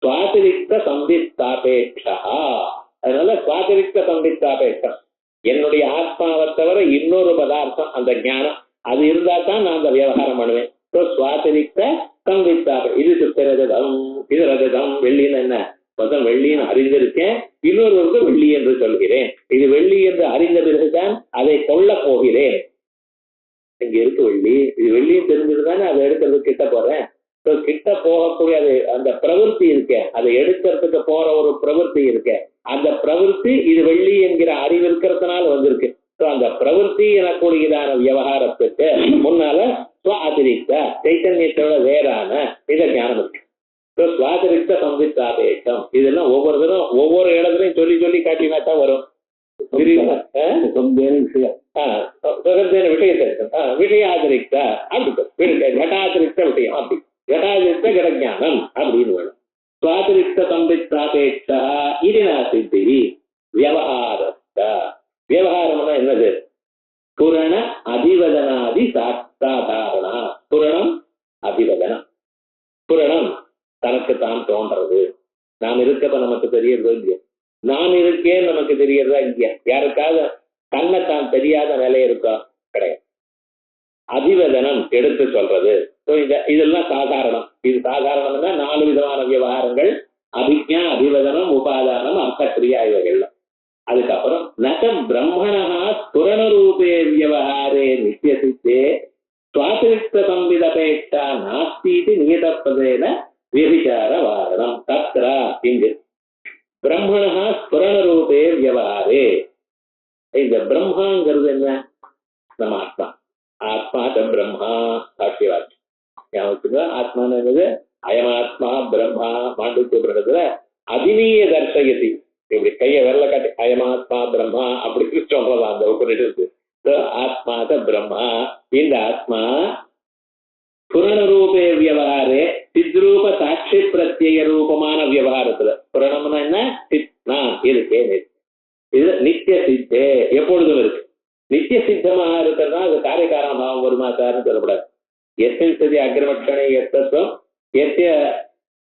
சுவாதிரிக்த சம்பித்தாபேட்சா. அதனால சுவாதிரிக்த சம்பித்தாபேட்சம், என்னுடைய ஆத்மாவை தவிர இன்னொரு பதார்த்தம், அந்த ஞானம் அது இருந்தா தான் நான் அந்த விவகாரம் பண்ணுவேன். சுவாதிரிக்த சம்பித்தாபே. இது சுத்திரஜதம், இது ரஜதம். வெள்ளின்னு என்ன? முதல் வெள்ளின்னு அறிந்திருக்கேன், இன்னொருவருக்கு வெள்ளி என்று சொல்கிறேன். இது வெள்ளி என்று அறிந்த பிறகுதான் அதை கொள்ள போகிறேன். இங்க இருக்கு வெள்ளி, இது வெள்ளியும் தெரிஞ்சிருந்தானே அதை எடுக்கிறது கிட்ட போறேன். கிட்ட போகக்கூடிய அந்த பிரவருத்தி இருக்க, அதை எடுக்கிறதுக்கு போற ஒரு பிரவருத்தி இருக்க, அந்த பிரவருத்தி இது வெள்ளி என்கிற அறிவு இருக்கிறதுனால வந்திருக்கு. அந்த பிரவருத்தி எனக்கூடியதான விவகாரத்துக்கு முன்னால சுவாதிரிக்த சைத்தன்யத்தோட வேறான இத ஞானம் இருக்கு. சுவாதிரிக்த சம்பித்தாபேட்சம். இதெல்லாம் ஒவ்வொருத்தரும் ஒவ்வொரு இடத்துலையும் சொல்லி சொல்லி காட்டினாத்தான் வரும். விஷயாதிரிக்த அப்படி, கட்டாதிரிக்த விஷயம் அப்படி, கட்டாதிரிக்த கடஞானம் அப்படின்னு வேணும். स्वातिरिक्त संवित्तापेक्षा இது நாசித்தி வியவஹாரஸ்த. வியவஹாரம்னா என்னது? புரண அதிவதனாதி சாதாரணா. புரணம் அதிவதனம். புரணம் தனக்கு தான் தோன்றது. நாம் இருக்கப்ப நமக்கு தெரியறதோ இல்லையோ, நான் இருக்கேன் நமக்கு தெரியறதா இல்லையா? யாருக்காவது தன்னை தான் தெரியாத நிலை இருக்கா? கிடையாது. அதிவதனம் எடுத்து சொல்றது. இதெல்லாம் சாதாரணம். இது சாதாரணம்னா 4 விதமான விவகாரங்கள்: அபிஜா, அதிவதனம், உபாதானம், அர்த்தக்கிரியா இவைகள். அதுக்கப்புறம் நகம் பிரம்மணா ஸ்புரணரூபே வியவஹாரே நித்தியசித்தே சுவாதிரிக்த சம்விதபேட்சா நாஸ்தீதி நியதப்பதேன வியபிச்சார வாரணம். தத்ர இங்கு பிரம்மணா ஸ்புரணரூபே வியவஹாரே. இந்த பிரம்மாங்கிறது என்ன? நம்ம ஆத்மா. ஆத்மாத பிரம்மா சாட்சியவாக்கி ஆத்மான என்னது? அயமாத்மா பிரம்மா. மாண்டூக்கிய அதினீய தர்சயதி. இப்படி கைய வெள்ள காட்டி அயமாத்மா பிரம்மா அப்படி சொல்றதா அந்த உபநிஷத்து. ஆத்மாத பிரம்மா. இந்த ஆத்மா புரணரூபே வியவஹாரே சித்ரூப சாட்சி பிரத்யேக ரூபமான வியவகாரத்துல. புரணம்னா என்ன? சித், நான் இருக்கேன். இது நித்திய சித்தே, எப்பொழுதும் இருக்கு. நித்திய சித்தமாக இருக்கிறதா அது காரியகாரண பாவம் வருமா சார்னு சொல்லக்கூடாது. எஸ்மின் சதி அக்ரமட்சணை எத்தத்துவம் எத்திய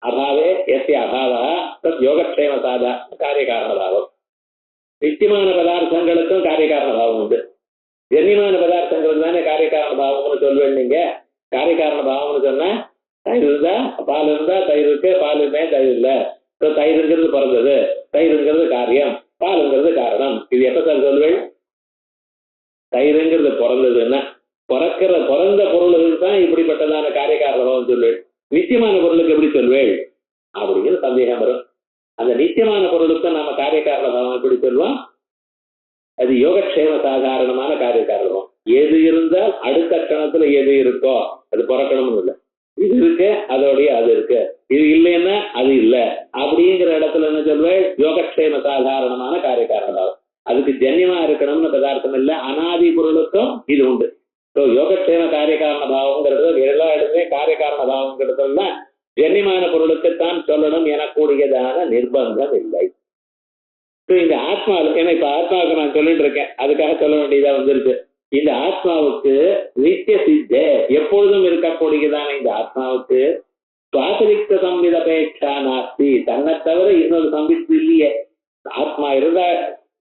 அபாவே எத்திய அபாவா தத் யோகக்ஷேம சாதா காரியகாரண பாவம். நித்தியமான பதார்த்தங்களுக்கும் காரியகாரண பாவம் உண்டு. ஜன்யமான பதார்த்தங்களுக்கு தானே காரியகாரண பாவம்னு சொல்வேன். நீங்க காரியகாரண பாவம்னு சொன்னா தயிர் இருந்தா பால் இருந்தா தயிர் இருக்கு, பால் இல்லை தயிர் இல்லை. தயிருங்கிறது பிறந்தது, தயிருங்கிறது காரியம், பாலுங்கிறது காரணம். இது எப்ப சார் சொல்வேன்? தயிருங்கிறது பிறந்ததுன்னா பிறந்த பொருளுக்கு தான் இப்படிப்பட்டதான காரியகாரண பாவம் சொல்வேன். நித்தியமான பொருளுக்கு எப்படி சொல்வேன் அப்படிங்கிற சந்தேகம் வரும். அந்த நித்தியமான பொருளுக்கு நாம காரியகாரண பாவம் எப்படி சொல்லுவோம்? அது யோகக்ஷேம சாதாரணமான காரியகாரணம். எது இருந்தால் அடுத்த கணத்துல எது இருக்கோ அது பிறக்கணும்னு இல்லை. இது இருக்கு அதோடைய அது இருக்கு, இது இல்லைன்னா அது இல்லை அப்படிங்கிற இடத்துல என்ன சொல்வேன்? யோகக்ஷேம சாதாரணமான காரியகாரண பாவம். அதுக்கு ஜன்யமா இருக்கணும்னு பதார்த்தம் இல்லை. அனாதி பொருளுக்கும் இது உண்டு. யோகக்ஷேம காரியகாரண பாவம்ங்கிறது எல்லா இடத்துலயும் காரியகாரண பாவம்ங்கிறதுல ஜன்யமான பொருளுக்குத்தான் சொல்லணும் எனக்கூடியதான நிர்பந்தம் இல்லை. இந்த ஆத்மா, ஏன்னா இப்ப ஆத்மாவுக்கு நான் சொல்லிட்டு இருக்கேன், அதுக்காக சொல்ல வேண்டியதா வந்துருக்கு. இந்த ஆத்மாவுக்கு நித்திய சித்த எப்பொழுதும் இருக்கக்கூடியதான இந்த ஆத்மாவுக்கு சுவாதிரிக்த சம்விதபேட்சா நாஸ்தி. தன்னை தவிர இன்னொரு சம்வித்து இல்லையே. ஆத்மா இருந்தா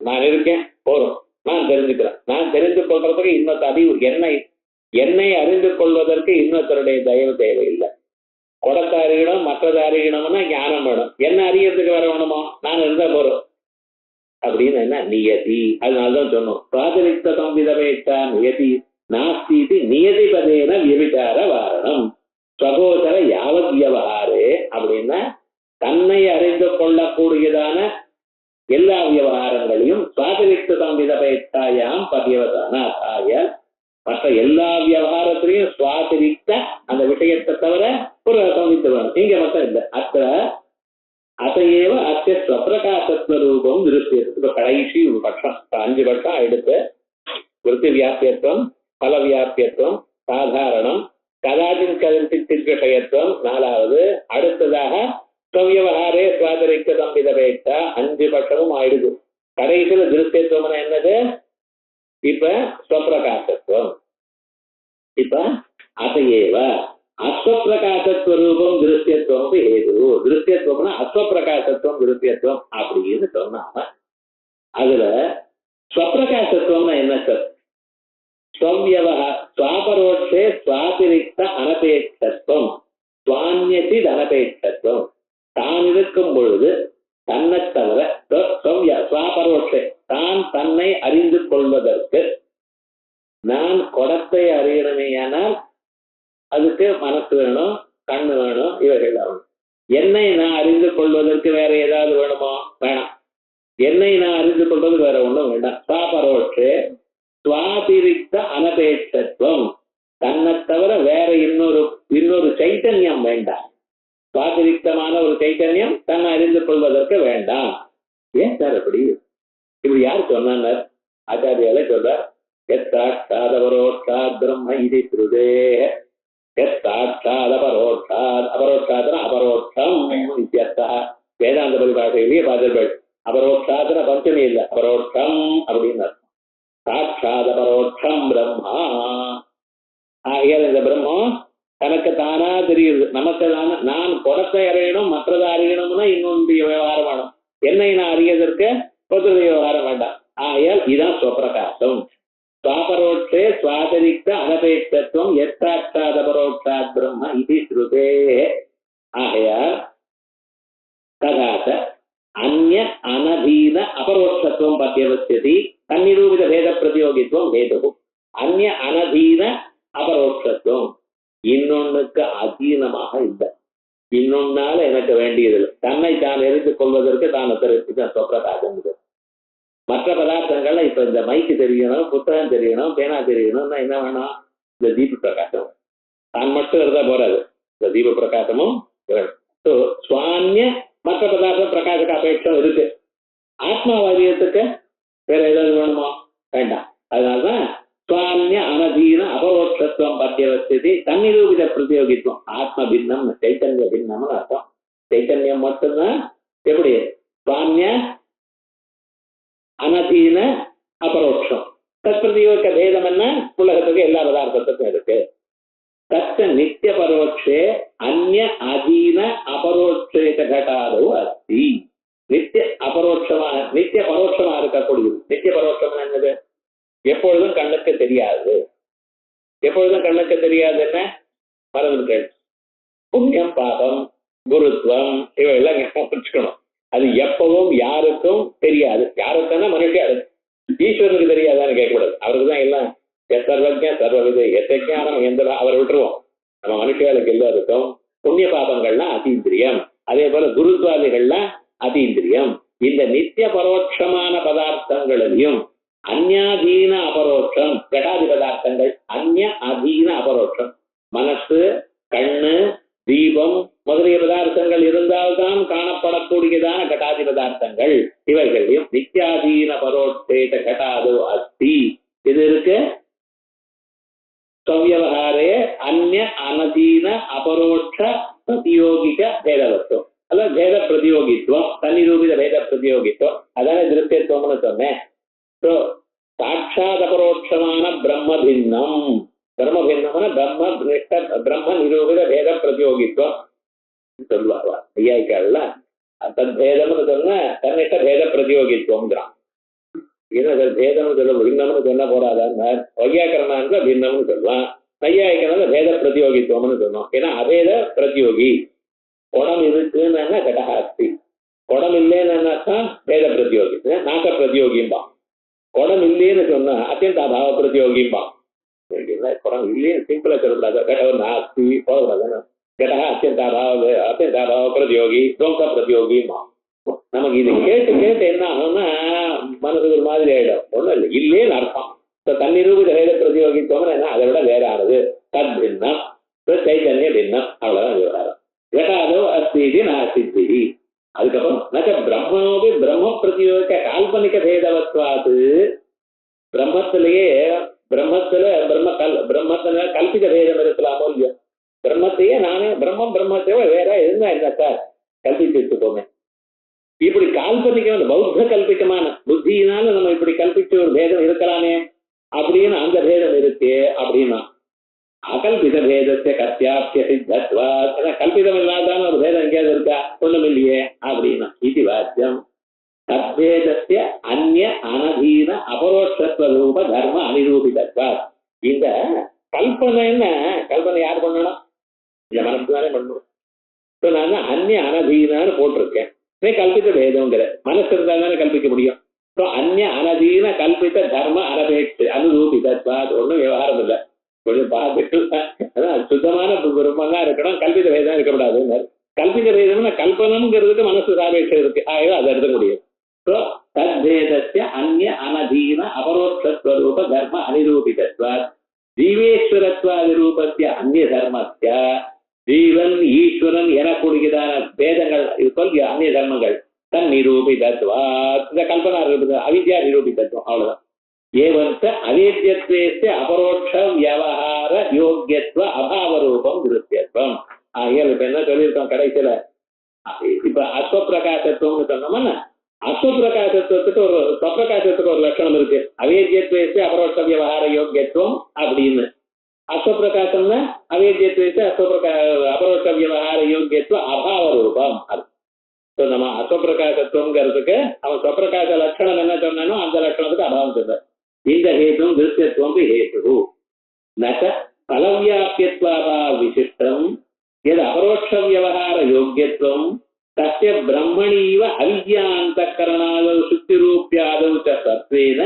நான் இருக்கேன் போறோம், நான் தெரிஞ்சுக்கிறேன். நான் தெரிந்து கொள்றதுக்கு இன்னொரு அறிவு, என்னை அறிந்து கொள்வதற்கு இன்னொருத்தருடைய தயவு தேவையில்லை. குடத்தை அறியணும், மற்றதை அறியணும்னா ஞானம் வேணும். என்ன அறியறதுக்கு வர வேணுமோ? நான் இருந்தா போறோம் அப்படின்னு என்ன நியதி. அதனாலதான் சொன்னோம் சுவாதிரிக்த சம்விதபேட்சா நியதி நாஸ்தி நியதி பதேன வியபிச்சார வாரணம். ஸ்வகோச்சர யாவத் வியவஹாரே அப்படின்னா தன்னை அறிந்து கொள்ளக்கூடியதான எல்லா விவகாரங்களையும் சுவாதிரிக்த சம்விதபேட்சாயாம் பர்யவதான. மற்ற எல்லா விவகாரத்திலையும் சுவாதிரிக்த அந்த விஷயத்தை தவிர ஒரு சம்வித்து வேணும். இங்க மட்டும் இல்லை. அதையேவ அத்திய ஸ்வப்பிரகாசத்வரூபம் திருஷ்யத்து. கடைசி ஒரு பட்சம் 5 பட்சம் எடுத்து விருத்தி வியாபியத்துவம், பல வியாபியத்துவம், சாதாரணம், கதாச்சின் கதிர்ச்சித் விஷயத்துவம் 4வது. அடுத்ததாக ஸ்வவியவஹாரே சுவாதிரிக்த சம்விதபேட்சா 5 பட்சமும் ஆயிடுது. கடைசியில திருஷ்யத்துவம்னா என்னது? இப்ப ஸ்வப்பிரகாசத்துவம். இப்ப அதையேவ அஸ்வப்பிரகாசத்வரூபம் திருஷ்யத்துவம் ஏது. திருஷ்யத்துவம்னா அஸ்வப்பிரகாசத்துவம் திருஷ்யத்துவம் அப்படின்னு சொன்னாம அதுல ஸ்வப்பிரகாசத்துவம்னா என்ன சார்? ஸ்வாபரோட்சே சுவாதிரிக்த அனபேட்சத்துவம், சுவான்யசித் அனபேட்சத்துவம். தான் இருக்கும் பொழுது தன்னை தவிர ஸ்வாபரோட்சே தான் தன்னை அறிந்து கொள்வதற்கு, நான் குடத்தை அறியணுமேயானால் அதுக்கு மனசு வேணும், கண்ணு வேணும், இவைகள் வேணும். என்னை நான் அறிந்து கொள்வதற்கு வேற ஏதாவது வேணுமோ? வேணாம். என்னை நான் அறிந்து கொள்வதற்கு வேற ஒன்றும் வேண்டாம். ஸ்வாபரோட்சே சுவாதிரிக்த அனபேட்சத்துவம், தன்னை தவிர வேற இன்னொரு சைத்தன்யம் வேண்டாம். சுவாதிரிக்தமான ஒரு சைத்தன்யம் தன்னை அறிந்து கொள்வதற்கு வேண்டாம். ஏன் சார் அப்படி? இப்படி யார் சொன்னார்? ஆச்சாரியாலே சொல்றார். எத்தாட்சாதவரோட்சாத் பிரம்ம இது ஸ்ருதே. சாட்சாத் அபரோட்சாத், அபரோட்சாத்னா அபரோட்சம் இத்தியர்த்தः. வேதாந்த பரிபாஷையிலேயே பார்த்திருப்பேன். அபரோட்சாத்னா பஞ்சமி இல்லை, அபரோட்சம் அப்படின்னு அர்த்தம். சாட்சாத் அபரோட்சம் பிரம்மா. ஆகியால் இந்த பிரம்மம் தனக்கு தானா தெரியுது. நமக்கு தானே நான் குடத்தை அறியணும், மற்றதை அறியணும்னா இன்னொன்றைய விவகாரம் வேணும். என்னை நான் அறியதற்கு பொது விவகாரம் வேண்டாம். ஆகையால் இதான் ஸ்வப்பிரகாசம். ஸ்வாபரோட்சே ஸ்வாதரிக்த அனபேட்சத்துவம் எத்தாட்சாத் அபரோட்சாத் பிரம்ம இது ஸ்ருதே. ஆகையால் ததாச அந்ய அனதீன அபரோட்சத்துவம் பத்தியவசியதி தன்னிரூபித பேத பிரதியோகித்துவம் ஹேது. அந்ய அனதீன அபரோட்சத்துவம் இன்னொன்னுக்கு அதீனமாக இல்லை, இன்னொன்னால எனக்கு வேண்டியதில்லை. தன்னை தான் எரிந்து கொள்வதற்கு தான் தெரிவித்து ஸ்வப்பிரகாசம். மற்ற பதார்த்தங்கள்ல இப்ப இந்த மைக்கு தெரியணும், புத்தகம் தெரியணும், பேனா தெரியணும்னா என்ன வேணும்? இந்த தீப பிரகாசம். தான் மட்டும் இருந்தா போறாது, இந்த தீப பிரகாசமும் வேணும். சுவான்ய மற்ற பதார்த்த பிரகாசக அபேட்சம் இருக்கு. ஆத்மாவாரியத்துக்கு வேற ஏதாவது வேணுமா? வேண்டாம். அதனால்தான் சுவான்ய அனதீன அபரோட்சத்துவம் பத்தியவஸ்தி தன்னிரூபித பிரதியோகித்துவம். ஆத்ம பின்னம், சைத்தன்ய பின்னம்னு அர்த்தம். சைத்தன்யம் மட்டும்தான் எப்படி சுவான்ய அனதீன அபரோட்சம். தற்பிரதியோக பேதம் என்ன? உலகத்துக்கு எல்லா பதார்த்தத்துக்கும் இருக்கு. தச்ச நித்திய பரோட்சே அந்நிய அதீன அபரோட்சே கடாதோ அஸ்தி. நித்திய பரோட்சமா இருக்கக்கூடியது. நித்திய பரோட்சம் என்னது? எப்பொழுதும் கண்ணுக்கு தெரியாது. எப்பொழுதும் கண்ணுக்கு தெரியாது என்ன? மறந்துட்டேன். புண்ணியம், பாபம், குருத்துவம் இவையெல்லாம் வச்சுக்கணும். அது எப்பவும் யாருக்கும் தெரியாது. யாருக்குன்னா மனுஷியாருக்கு. ஈஸ்வரனுக்கு தெரியாதான்னு கேட்கக்கூடாது. அவருக்கு தான் எல்லாம் சர்வஜ சர்வவித எத்தஞானம் எந்த அவரை விட்டுருவோம். நம்ம மனுஷியாளுக்கு எல்லாருக்கும் புண்ணிய பாபங்கள்லாம் அதீந்திரியம். அதே போல குருத்வாதிகள்லாம் அதீந்திரியம். இந்த நித்திய பரோட்சமான பதார்த்தங்களிலையும் அந்யாதீன அபரோட்சம், கடாதி பதார்த்தங்கள் அந்நிய அதீன அபரோட்சம். மனசு, கண்ணு, தீபம் முதலிய பதார்த்தங்கள் இருந்தால்தான் காணப்படக்கூடியதான கடாதி பதார்த்தங்கள். இவைகளையும் நித்யாதீன பரோட்சேத கடாதோ அஸ்தி. இது இருக்கு. சவ்யவகாரே அந்நிய அனதீன அபரோட்ச பிரதியோகிக பேதவத்துவம் அல்ல பேத பிரதியோகித்துவம், தன்னிரூபித பேத பிரதியோகித்துவம். அதான திருப்தித்துவம்னு சொன்னேன். சாட்சாத் அபரோட்சமான பிரம்ம பின்னம். பிரம்ம பின்னம்னா பிரம்ம நிரூபித பேத பிரதியோகித்துவம் சொல்லுவாங்க ஐயாய்க்கால. தத்பேதம்னு சொன்ன தன்னிட்ட பேத பிரதியோகித்துவம்ங்கிறான். என்ன பேதம்னு சொல்ல பின்னம்னு சொன்ன போறாதான். வையாக்கரணாங்க பின்னம்னு சொல்லலாம், நையாயிக்கனால பேத பிரதியோகித்துவம்னு சொன்னோம். ஏன்னா அபேத பிரதியோகி. குடம் இருக்குன்னு கடகாஸ்தி, குடம் இல்லைன்னு பேத பிரதியோகி, நாச பிரதியோகிம்பா. குடம் இல்லைன்னு சொன்னா அத்தியந்த அபாவ பிரதியோகிம்பா. குடம் இல்லைன்னு சிம்பிளா சொல்லக்கூடாது. கடவுள் நாஸ்தி போடக்கூடாது. கடகா அத்தியந்தாபாவ பிரதியோகி, தோங்க பிரதியோகிம்பா. நமக்கு இது கேட்டு கேட்டு என்ன ஆகும்னா மனசுக்கு ஒரு மாதிரி ஆயிடும். ஒண்ணும் இல்லை, இல்லேன்னு அர்த்தம். தன்னிரூபித வேத பிரதியோகித்துவம் என்ன? அதை விட வேறானது. தத் பின்னம், சைத்தன்ய பின்னம். அவ்வளவுதான் விவகாரம். கடாதோ அஸ்தி நாஸ்தி. அதுக்கப்புறம் நக பிரம்மனோபி பிரம்ம பிரதியோக கால்பனிக பேதவத்வாது. பிரம்மத்திலேயே பிரம்மத்துல கல்பித பேதம் இருக்கலாமோ இல்லையோ? பிரம்மத்தையே நானே பிரம்மத்தையோ வேற இருந்தா என்ன சார் கல்பிச்சு வச்சுக்கோமே. இப்படி கால்பனிக்கமான பௌத்த கல்பிக்கமான புத்தியினால நம்ம இப்படி கல்பிச்ச ஒரு பேதம் இருக்கலாமே அப்படின்னு அந்த பேதம் இருக்கு அப்படின்னா அகல்பித பேதத்தை கத்தியாபிய சித்தத்வா. கல்பிதம் இல்லாதான ஒரு பேதம் எங்கேயாவது இருக்கா? ஒண்ணும் இல்லையே அப்படின்னா இது வாக்கியம். தத்பேதத்திய அந்நிய அனதீன அபரோட்சத்வரூப தர்ம அனிரூபிதத்வா. இந்த கல்பனை யார் பண்ணணும்? இந்த மனசு தானே பண்ணணும். நான் அந்நிய அனதீனான்னு போட்டிருக்கேன். கல்பித்த பேதம்ங்கிற மனசு இருந்தா தானே கல்பிக்க முடியும். அந்நிய அனதீன கல்பித்த தர்ம அனபேட்ச அனுரூபிதத்வா. ஒன்றும் விவகாரம் இல்லை. கொஞ்சம் பார்த்துட்டு அதான் சுத்தமான பிரம்மதான் இருக்கணும், கல்பித பேதம் இருக்கக்கூடாது. கல்பித பேதம்னா கல்பனம்ங்கிறதுக்கு மனசு சாபேட்சம் இருக்கு. ஆகவே அதை எடுத்துக்க முடியும். தத்பேதஸ்ய அந்நிய அனதீன அபரோட்சஸ்வரூப தர்ம அனிரூபிதத்வா. ஜீவேஸ்வரத்வாதி ரூபத்திய அந்நிய தர்மத்திய ஜீவன் ஈஸ்வரன் எனக்கூடியதான பேதங்கள் சொல்லிய அந்நிய தர்மங்கள் தன் நிரூபிதத்வா. இந்த கல்பனா அவித்யா நிரூபிதத்துவம். அவ்வளவுதான். ஏவந்த அவேத்யத்வேஸ்ய அபரோட்ச வியவஹார யோக்கியத்துவ அபாவரூபம் திருஷ்யத்துவம். ஆகியால் இப்ப என்ன சொல்லியிருக்கோம் கடைசியில, இப்ப அஸ்வப்பிரகாசத்துவம்னு சொன்னோம்னா அஸ்வப்பிரகாசத்துவத்துக்கு ஒரு ஸ்வப்பிரகாசத்துக்கு ஒரு லட்சணம் இருக்கு. அவேத்யத்வேஸ்ய அபரோட்ச வியவஹார யோக்கியத்துவம் அப்படின்னு. அஸ்வப்பிரகாசம்னா அவேத்யத்வேஸ்ய அபரோட்ச வியவஹார யோக்கியத்துவ அபாவரூபம். அது நம்ம அஸ்வப்பிரகாசத்துவங்கிறதுக்கு அவன் ஸ்வப்பிரகாச லட்சணம் என்ன சொன்னானோ அந்த லட்சணத்துக்கு அபாவம் சொல்ற. இந்த ஹேதும் திருஷ்யத்துவம் ஹேது ந பலவியாபியத்வாபா விசிஷ்டம் எது அபரோட்ச வியவஹார யோக்கியத்துவம் தஸ்ய பிரம்மணீவ அவித்யாந்தகரணாதௌ சுத்திரூப்யாதௌ ச சத்வேன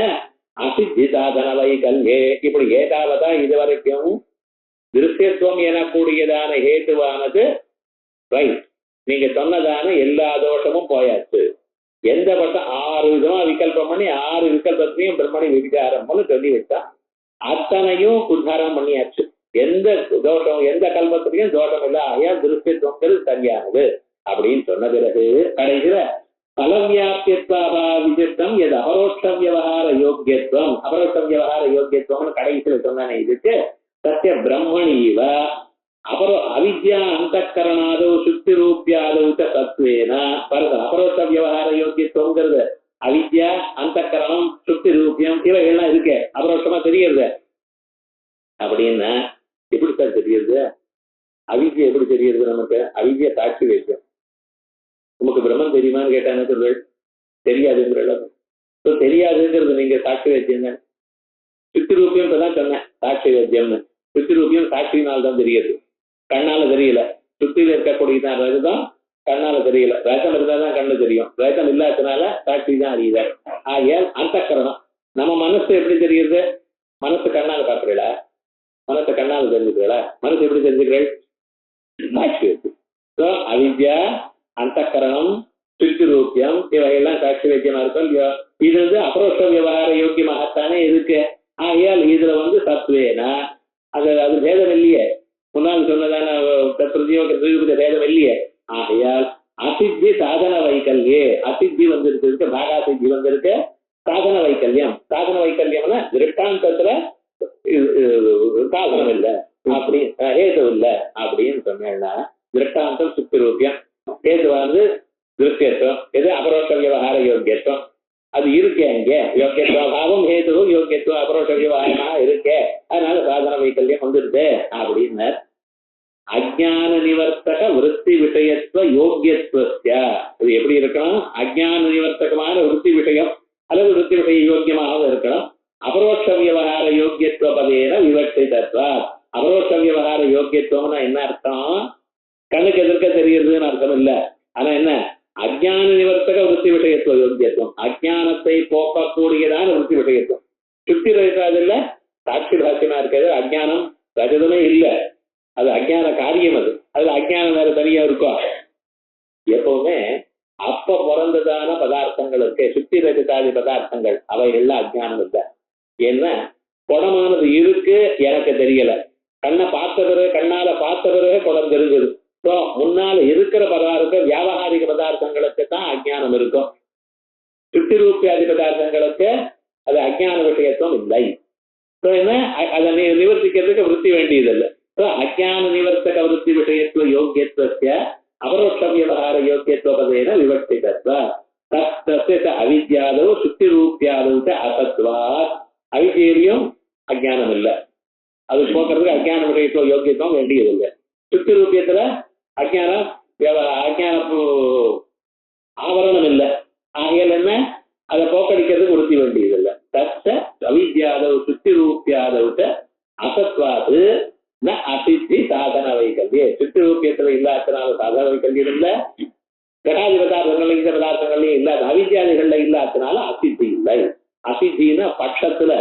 அசித்தி சாதன வைகல்யே. இப்படி ஏதாவதா இதுவரைக்கும் திருஷ்யத்துவம் எனக்கூடியதான ஹேதுவானது ரைட், நீங்க சொன்னதான எல்லா தோஷமும் போயாச்சு. எந்த பட்டம் 6 விதமா விகல்பம் பண்ணி 6 விகல்பத்தையும் பிரம்மணி விபிச்சாரம்னு சொல்லி வச்சா அத்தனையும் உத்தாரம் பண்ணியாச்சு. எந்த தோஷம் எந்த கல்பத்திலையும் தோஷம் இல்லை. ஆகையால் திருஷ்யத்துவங்கிறது சரியானது அப்படின்னு சொன்ன பிறகு கடைசியில பலவியாபியத்வாபா விசிஷ்டம் எது அபரோட்ச வியவஹார யோக்கியத்துவம், அபரோட்ச வியவஹார யோக்கியத்துவம்னு கடைசியில சொன்னானே இதுக்கு சத்திய பிரம்மணீவ அபரோ அவித்யா அந்தகரணாதோ சுத்தி ரூபியாதோ சத்வேன பரத அபரோட்ச வியவஹார யோக்கியத்துவங்கிறது அவித்யா அந்தகரணம் சுத்தி ரூபியம் இவைகள்லாம் இருக்கு, அபரோட்சமா தெரியுது. அப்படின்னா எப்படி சார் தெரியுது? அவித்யா எப்படி தெரியுது நமக்கு? அவித்யா சாட்சி வைக்கும். உமக்கு பிரம்மன் தெரியுமான்னு கேட்டா என்ன சொல்ற? தெரியாதுங்கிற. தெரியாதுங்கிறது நீங்க சாட்சி வைத்தியம். சுத்தி ரூபியம் இப்பதான் சொன்னேன் சாட்சி வைத்தியம்னு. சுத்தி ரூபியம் சாட்சியினால்தான் தெரியுது, கண்ணால தெரியல. சுத்தியில இருக்கக்கூடியதான் ரஜதம், கண்ணால தெரியல. ரஜம் இருந்தாதான் கண்ணு தெரியும், ரஜம் இல்லாததுனால சாட்சி தான் அறியுது. ஆகையால் அந்தக்கரணம் நம்ம மனசு எப்படி தெரியுது? மனசு கண்ணால பாக்குறீங்களா? மனசை கண்ணால தெரிஞ்சுக்கிறீங்களா? மனசு எப்படி தெரிஞ்சுக்கிறீள்? சாட்சி வச்சு. அவித்யா அந்தக்கரணம் சுத்தி ரூபியம் இவையெல்லாம் சாட்சி வைத்தியமா இருக்கும் இல்லையோ? இது வந்து அபரோட்ச வியவஹார யோக்கியமாகத்தானே இருக்கு. ஆகையால் இதுல வந்து சத்வேனா அது பேதம் இல்லையே. முன்னால் சொன்னதான பேதம் இல்லையே. ஆகையால் அசித்தி சாதன வைக்கல்யே, அசித்தி வந்திருக்கு, பாகாசித்தி வந்திருக்கு, சாதன வைக்கல்யம். சாதன வைக்கல்யம்னா திருஷ்டாந்தத்துல சாதனம் இல்லை அப்படி ஹேது இல்லை அப்படின்னு சொன்னேன்னா திருஷ்டாந்தம் சுத்தி ரூபியம், ஹேதுவானது திருஷ்யத்துவம், எது அபரோட்ச வியவஹார யோக்கியத்துவம். அது இருக்கே அங்கே யோக்கியத்துவ பாவம் ஹேது யோக்கியத்துவம் அபரோட்ச வியவஹாரமா இருக்கே, அதனால சாதன வைக்கல்யம் வந்துருது அப்படின்னு. அஜ்ஞான நிவர்த்தக விருத்தி விஷயத்துவ யோக்கியத்துவ இது எப்படி இருக்கணும்? அஜ்ஞான நிவர்த்தகமான விருத்தி விஷயம் அல்லது விருத்தி விஷய யோக்கியமாகவும் இருக்கணும். அபரோட்ச வியவஹார யோக்கியத்துவ பதேன விவக்ஷிதத்வா. அபரோட்ச வியவஹார யோக்கியத்துவம்னா என்ன அர்த்தம்? கண்ணுக்கு எதிர்க்க தெரியுதுன்னு அர்த்தம் இல்ல. ஆனா என்ன? அஜ்ஞான நிவர்த்தக விருத்தி விஷயத்துவ யோக்கியத்துவம், அஜ்ஞானத்தை போக்கக்கூடியதான விருத்தி விஷயத்துவம். சுத்தி ரஜில சாட்சி பாக்கியமா இருக்கிறது. அஜ்ஞானம் ரஜதமே இல்லை, அது அஜ்ஞான காரியம். அதுல அஜ்ஞானம் வேற தனியா இருக்கும். எப்பவுமே அப்ப பிறந்ததான பதார்த்தங்கள் இருக்கு, சுத்தி ரஜிதாதி பதார்த்தங்கள், அவைகள்ல அஜ்ஞானம் இல்லை. ஏன்னா குடமானது இருக்கு, எனக்கு தெரியல. கண்ணை பார்த்த பிறகு, கண்ணால பார்த்த பிறகு குடம் தெரிஞ்சது. முன்னால இருக்கிற பதார்த்த வியாபகாரிக பதார்த்தங்களுக்கு தான் அஜ்ஞானம் இருக்கும். சுத்தி ரூபியாதி பதார்த்தங்களுக்கு அது அஜ்ஞான விஷயத்துவம் இல்லை. என்ன அதை நிவர்த்திக்கிறதுக்கு விருத்தி வேண்டியதில்லை. அஜ்ஞான நிவர்த்தக விருத்தி விஷயத்துவ யோக்கியத்துவ அபரோட்ச வியவஹார யோக்கியத்துவ பதேன விவக்ஷிதத்வா. அவித்யாதோ சுத்தி ரூபியாதோ அசத்வாத். அவித்யிலையும் அஜ்ஞானம் இல்லை, அது போக்குறதுக்கு அஜ்ஞான விஷயத்துவ யோக்கியத்துவம் வேண்டியதில்லை. சுத்தி ரூபியத்துல அஜ்ஞானம் அஜ்ஞான ஆவரணம் இல்லை. ஆகையால் என்ன? அதை போக்கடிக்கிறதுக்கு உறுத்தி வேண்டியதில்லை. தச்ச அவித்யாதோ சுத்தி ரூபியாதோ அசத்வாது ந அசித்தி சாதன வைக்கல்யே. சுத்தி ரூபியத்துல இல்லாதனால சாதன வைக்கல்யம் இல்லை, கடாதி பதார்த்தங்கள்ல இந்த பதார்த்தங்கள்லயும் இல்லாத அவித்யாதிகள்ல இல்லாதனால அசித்தி இல்லை. அசித்தின்னா பட்சத்துல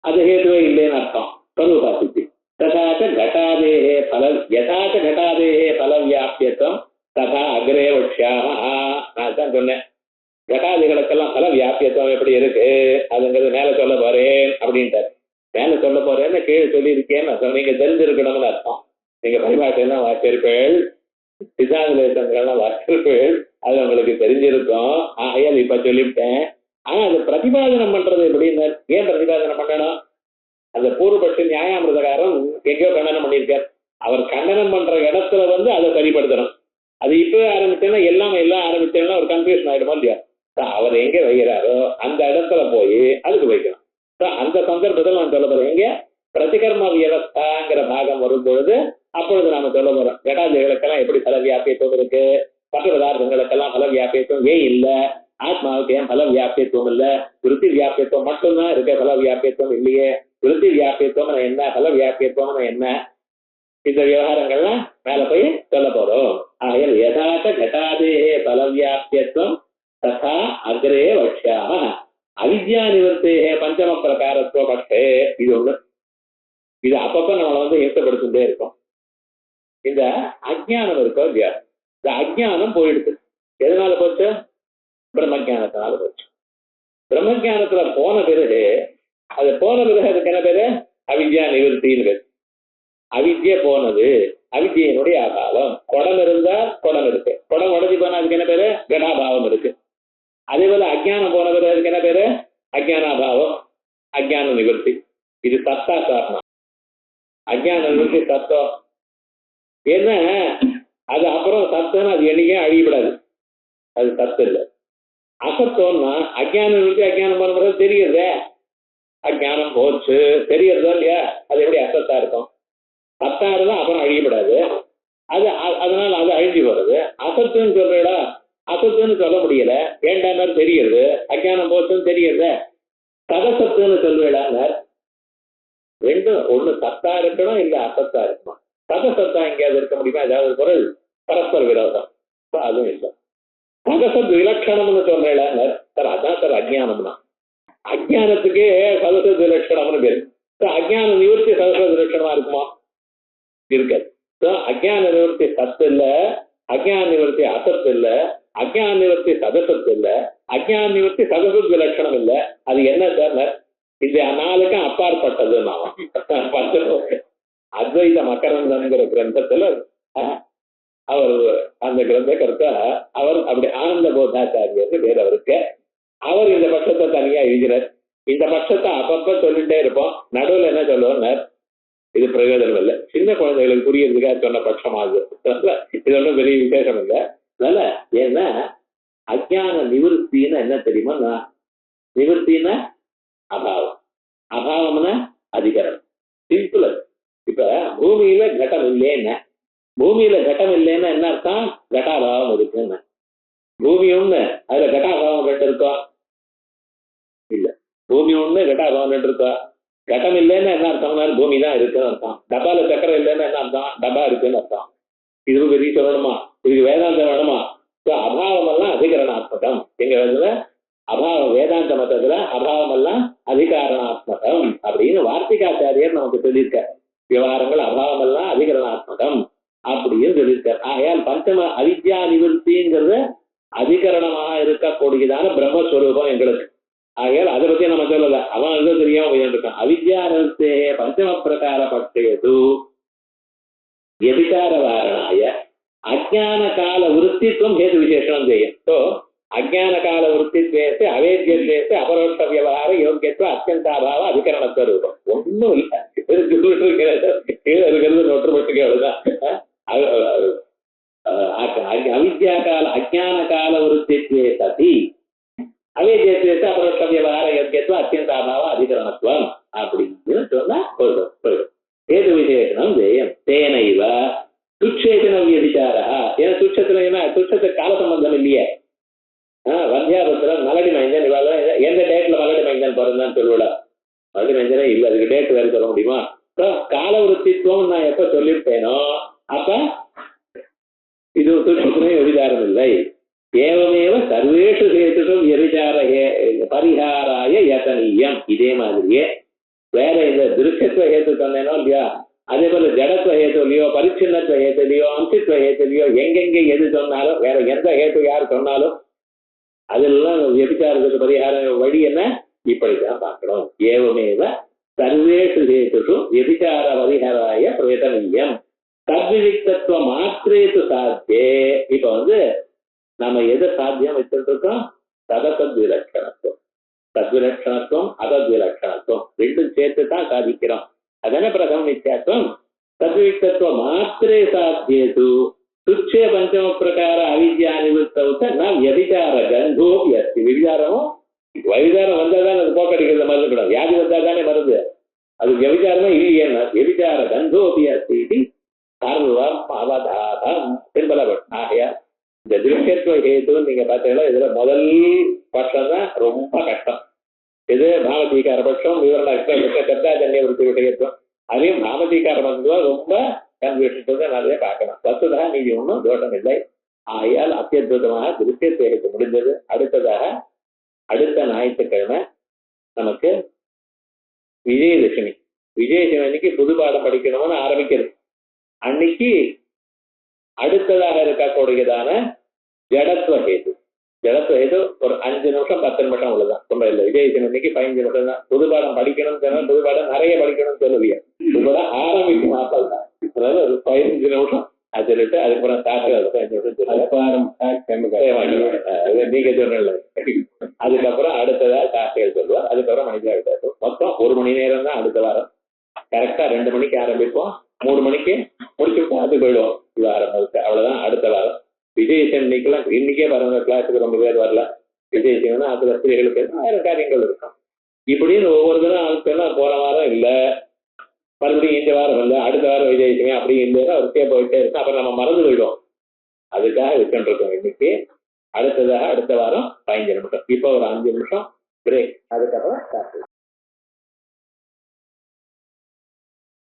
அது ஹேதுவே இல்லைன்னு அர்த்தம். ஸ்வரூப அசித்தி. ததாச்ச கட்டாதேஹே பல யதாச்ச கட்டாதேஹே பல வியாபியத்துவம் ததா அக்ரே வக்ஷ்யாமஹா. நான் தான் சொன்னேன், கட்டாதிகளுக்கெல்லாம் பல வியாபியத்துவம் எப்படி இருக்கு அதுங்கிறது மேல சொல்ல போறேன் அப்படின்ட்டார். மேல சொல்ல போறேன்னு கீழே சொல்லி இருக்கேன்னு நீங்க தெரிஞ்சிருக்கணும்னு அர்த்தம். நீங்க பரிபாஷையெல்லாம் வாசிருப்பேள், சித்தாந்தேசங்கள்லாம் வாசிருப்பேள், அது உங்களுக்கு தெரிஞ்சிருக்கும். ஆகையால் இப்ப சொல்லிவிட்டேன். ஆனா அது பிரதிபாதனம் பண்றது எப்படின்னு ஏன் பிரதிபாதனம் பண்ணணும்? அந்த பூர்வபட்ச நியாயாமிரதகாரம் எங்கேயோ கண்டனம் பண்ணியிருக்கார். அவர் கண்டனம் பண்ற இடத்துல அதை சரிப்படுத்தணும். அது இப்பவே ஆரம்பிச்சேன்னா எல்லாம் ஆரம்பிச்சேன்னா ஒரு கன்ஃபியூஷன் ஆயிடுமா இல்லையா? அவர் எங்க வைக்கிறாரோ அந்த இடத்துல போய் அதுக்கு வைக்கணும். அந்த சந்தர்ப்பத்தில் நான் சொல்ல போறேன், எங்க பிரதிகர்ம வியவஸ்தாங்கிற பாகம் வரும்பொழுது அப்பொழுது நாம சொல்ல போறோம் கடாதிகளுக்கெல்லாம் எப்படி பல வியாபியத்துவம் இருக்கு, மற்ற பதார்த்தங்களுக்கெல்லாம் பல வியாபியத்துவம் ஏன் இல்ல, ஆத்மாவுக்கு ஏன் பல வியாபியத்துவம் இல்ல, விருத்தி வியாபியத்துவம் மட்டும்தான் இருக்க, பல வியாபியத்துவம் இல்லையே, விருத்தி வியாபியத்துவம் என்ன, பல வியாபியத்துவம் என்ன, இந்த விவகாரங்கள்லாம் மேல போய் சொல்ல போறோம். ஆகையால் யதாச்ச கடாதே பல வியாபியத்துவம் ததா அக்ரே வக்ஷ்யாம அவித்யா நிவர்த்தே பஞ்சம பிரகாரத்துவ பட்சே. இது ஒண்ணு, இது அப்பப்ப நம்மளை ஏற்றப்படுத்திட்டே இருக்கும். இந்த அஜ்ஞானம் இருக்கோ இல்லையா, இந்த அஜ்ஞானம் போயிடுது. எதனால போச்சு? பிரம்மஜானத்தினால போச்சு. பிரம்மஜானத்துல போன பிறகு அதுக்கு என்ன பேரு? அவித்யா நிவர்த்தின்னு பேரு. அவித்ய போனது, அவித்யினுடைய அபாவம். குடம் இருந்தா குடம் இருக்கு, குடம் உடஞ்சி போனா அதுக்கு என்ன பேரு? கடாபாவம் இருக்கு. அதே போல அஜ்ஞானம் போன பிறகு அதுக்கு என்ன பேரு? அஜ்ஞானாபாவம், அஜ்ஞான நிவர்த்தி. இது சத்தா சாரணம். அஜ்ஞான நிவர்த்தி சத்தம். ஏன்னா அது அப்புறம் சத்தம்னு அது என்னைக்கும் அழியப்படாது, அது சத்து இல்லை. அசத்தம்னா அஜ்ஞான நிவர்த்தி, அஜ்ஞானம் போன பிறகு தெரியுதே, அஜ்ஞானம் போச்சு தெரியறதோ இல்லையா, அது எப்படி அசத்தா இருக்கும்? சத்தா இருந்தா அப்புறம் அழியப்படாது, அது அதனால அது அழிஞ்சு வருது. அசத்துன்னு சொல்றா, அசத்துன்னு சொல்ல முடியல, ஏண்டான தெரியுது, அஜ்ஞானம் போச்சுன்னு தெரியுது. சதசத்துன்னு சொல்வேடாங்க. ரெண்டும் ஒண்ணு சத்தா இருக்கணும், இல்ல அசத்தா இருக்கணும். சதசத்தா எங்கேயாவது இருக்க முடியுமா? ஏதாவது பொருள் பரஸ்பர விரோதம், அதுவும் இல்லை. சதசத் விலட்சணம்னு சொல்றேன் சார், அதான் சார் அஜ்ஞானம்னா. அஜ்ஞானத்துக்கே சதசத் விலட்சணம்னு பேரு. அஜ்ஞான நிவர்த்தி சதசத் விலட்சணமா இருக்குமா? இருக்காது. அஜ்ஞான நிவர்த்தி சத்து இல்ல, அஜ்ஞான நிவர்த்தி அசத்து இல்ல, அஜ்ஞான நிவர்த்தி சதசத்து இல்ல, அஜ்ஞான நிவர்த்தி சதசத் விலட்சணம் இல்ல. அது என்ன சார்? இது நாளுக்கும் அப்பாற்பட்டது. அத்வைத மகரந்தன்கிற கிரந்தத்துல அவர் அந்த கிரந்த கருத்தா அவர் அப்படி ஆனந்த போதாச்சாரியர் பேர் அவருக்கு. அவர் இந்த பட்சத்தை தனியா எழுதினார். இந்த பட்சத்தை அப்பப்ப சொல்லிட்டே இருப்போம். நடுவில் என்ன சொல்லுவோம், இது பிரயோஜனம் இல்லை, சின்ன குழந்தைகளுக்கு புரியறதுக்காக சொன்ன பட்சமாகுது, இது ஒன்றும் பெரிய விசேஷம் இல்லை. அதனால ஏன்னா அஜ்ஞான நிவர்த்தின்னு என்ன தெரியுமா? நிவர்த்தின்னா அபாவம், அபாவம்னா அதிகரணம். சிம்பிள். இப்ப பூமியில கட்டம் இல்லைன்னா, பூமியில கட்டம் இல்லைன்னா என்ன அர்த்தம்? கட்டாபாவம் இருக்குன்னு. பூமி ஒண்ணு, அதுல கட்டாபாவம் ரெண்டு இருக்கா? இல்ல. பூமி ஒண்ணு, கட்டாபாவம் ரெண்டு இருக்கா? கட்டம் இல்லைன்னா என்ன அர்த்தம்னா பூமி தான் இருக்குன்னு அர்த்தம். டப்பால சக்கரம் இல்லைன்னா என்ன அர்த்தம்? டப்பா இருக்குன்னு அர்த்தம். இது பெரிய சொல்லணுமா? இதுக்கு வேதாந்தம் வேணுமா? அபாவம் எல்லாம் அதிகரணாத்மகம். எங்க வேதத்துல அபாவம், வேதாந்த மதத்துல அபாவம் எல்லாம் அதிகாரணாத்மகம் அப்படின்னு வார்த்திகாச்சாரியர் நமக்கு சொல்லியிருக்க. விவகாரங்கள் அபாவம் எல்லாம் அதிகரணாத்மகம் அப்படின்னு சொல்லியிருக்கார். ஆகையால் பஞ்சம அவித்யா நிவர்த்திங்கிறது அதிகரணமாக இருக்கக்கூடியதான பிரம்மஸ்வரூபம் எங்களுக்கு. ஆகையால் அதை பத்தி நம்ம சொல்லல, அவன் எதுவும் தெரியாம போயிருக்கான். அவித்யா நிவர்த்தே பஞ்சம பிரகார பட்சேது வியபிசார வாரணாய அஜ்ஞான கால விருத்தித்வம் ஹேது விசேஷம் செய்யும். ஸோ அஜ்ஞான கால விருத்தித்வேசு அவேத்யத்வேசு அபரோட்ச வியவகார யோக்கியத்துவ அத்தியந்தாபாவ அதிகரணத்துவ ரூபம். ஒன்றும் இல்லை, கீழே இருக்கிறது நொற்றுப்பட்டுக்கு அவ்வளவுதான். அவித்யா கால அஜ்ஞான கால விருத்தித்வே சதி அவேத்யத்வேசு அபரோட்ச வியவகார யோக்கியத்துவ அத்தியந்தாபாவ அதிகரணத்துவம் அப்படின்னு சொன்னா போயிடும். ஹேது விசேஷனம் ஜெயம் தேனைவ துட்சேதன வியபிச்சாரா. ஏன்னா துட்சத்துல என்ன, துட்சத்துக்கு கால சம்பந்தம் இல்லையே. வந்தியாபத்திரம் மலடி மைந்தன் எந்த டேட்ல மலடி மைந்தன் பிறந்தான்னு சொல்லுவிட, மலடி மைந்தனே இல்லை, அதுக்கு டேட் வேறு சொல்ல முடியுமா? கால விருத்தித்துவம் நான் எப்ப சொல்லியிருப்பேனோ அப்ப இது துட்சத்துலையும் விபிச்சாரம் இல்லை. ஏவமேவ சர்வேஷு ஹேதுஷும் வியபிச்சார பரிகாராய யதனீயம். இதே மாதிரியே வேற இந்த திருஷ்யத்துவ ஹேத்து சொன்னேனோ இல்லையா, அதே போல ஜடத்துவ ஹேத்துலையோ பரிச்சின்னத்துவ ஹேத்துலையோ அம்சித்துவ ஹேத்துலையோ எங்கெங்க எது சொன்னாலும், வேற எந்த ஹேத்து யார் சொன்னாலும் அதெல்லாம் வியபிச்சாரத்துக்கு பரிகார வழி என்ன, இப்படிதான் பார்க்கணும். ஏவமேவ சர்வேஷு ஹேதுஷு வியபிச்சார பரிகாராய பிரயதனீயம் தத்விவிக்தத்துவ மாத்திரேத்து சாத்தியே. இப்ப நம்ம எதை சாத்தியம் வச்சுட்டு இருக்கோம்? சதசத் விலட்சணத்துவம். தத்விலட்சணத்துவம் அதத்விலட்சணத்துவம் ரெண்டும் சேர்த்து தான் சாதிக்கிறோம். அதான பிரதம நித்தியாத்வம். தத்விக்தத்துவ மாத்திரே சாத்தியேது துச்சே பஞ்சம பிரகார அவித்யா நிவர்த்தவுத்த நான் வியபிச்சார கந்தோபி அஸ்தி. விபிச்சாரமும் வைவிச்சாரம் வந்தாதான் அது போக்கடிக்கிறது மருந்து கூட. வியாதி வந்தாதானே மருந்து. அது வியபிச்சாரமா இல்லையேன்னா வியபிச்சார கந்தோபி அஸ்தி இது சர்வம் அவதாதம் பின்பலப்படும். ஆகையா இந்த திருஷ்யத்துவ ஹேத்துன்னு நீங்க பார்த்தீங்கன்னா இதுல முதல் பட்சம் தான் ரொம்ப கஷ்டம். இது பாமதீகார பட்சம் விவரண சப்தாஜன்ய விருத்தி விஷயத்துவம். அதையும் பாமதீகார பட்சம் ரொம்ப கன்ஃபியூஷன் நிறைய பார்க்கணும். வசுதா நீதி ஒன்றும் தோஷம் இல்லை. ஆகையால் அத்தியுதமாக திருஷ்யத்துவ ஹேத்து முடிந்தது. அடுத்ததாக அடுத்த ஞாயிற்றுக்கிழமை நமக்கு விஜயதசமி. விஜயதசமி அன்னைக்கு புது பாடம் படிக்கணும்னு ஆரம்பிக்கிறது. அன்னைக்கு அடுத்ததாக இருக்கக்கூடியதான ஜடத்துவ ஹேது. ஜடத்துவ ஹேது ஒரு 5 நிமிஷம் 10 நிமிஷம் உள்ளதான் ரொம்ப இல்லை. விஜயதசமி அன்னைக்கு 15 நிமிஷம் தான். புது பாடம் படிக்கணும்னு சொன்னா புது பாடம் நிறைய படிக்கணும்னு சொல்லுவீங்க. புதுபாடம் ஆரம்பிக்கும் ஆப்பல் தான். அதாவது ஒரு 15 நிமிஷம் அது சொல்லிட்டு அதுக்கப்புறம் சாப்பிட்டு 15 நிமிஷம் நீங்க சொன்ன. அதுக்கப்புறம் அடுத்ததாக சாஸ்திரிகள் சொல்லுவார். அதுக்கப்புறம் மனிதா விட்டார். மொத்தம் 1 மணி நேரம் தான் அடுத்த வாரம். கரெக்டா 2 மணிக்கு ஆரம்பிப்போம், 3 மணிக்கு முடிச்சுப்போம், அது போயிடுவோம். இது ஆரம்பிச்சு அவ்வளவுதான். அடுத்த வாரம் விஜயசன் இன்னைக்கெல்லாம் இன்னைக்கே பாருங்க கிளாஸுக்கு ரொம்ப பேர் வரல. விஜயசன்னா அதுல ஸ்திரீகளுக்கு 1000 காரியங்கள் இருக்கும். இப்படின்னு ஒவ்வொரு தினம் அனுப்பினா போன வாரம் இல்ல, மறுபடியும் இந்த வாரம் இல்லை, அடுத்த வாரம் விஜயசமி அப்படி இல்லைன்னா ஒரு போயிட்டே இருக்கும். அப்புறம் நம்ம மறந்து போயிடுவோம். அதுக்காக வச்சுட்டு இருக்கோம். இன்னைக்கு அடுத்ததாக அடுத்த வாரம் 15 நிமிஷம். இப்போ ஒரு 5 நிமிஷம் பிரேக். அதுக்கப்புறம்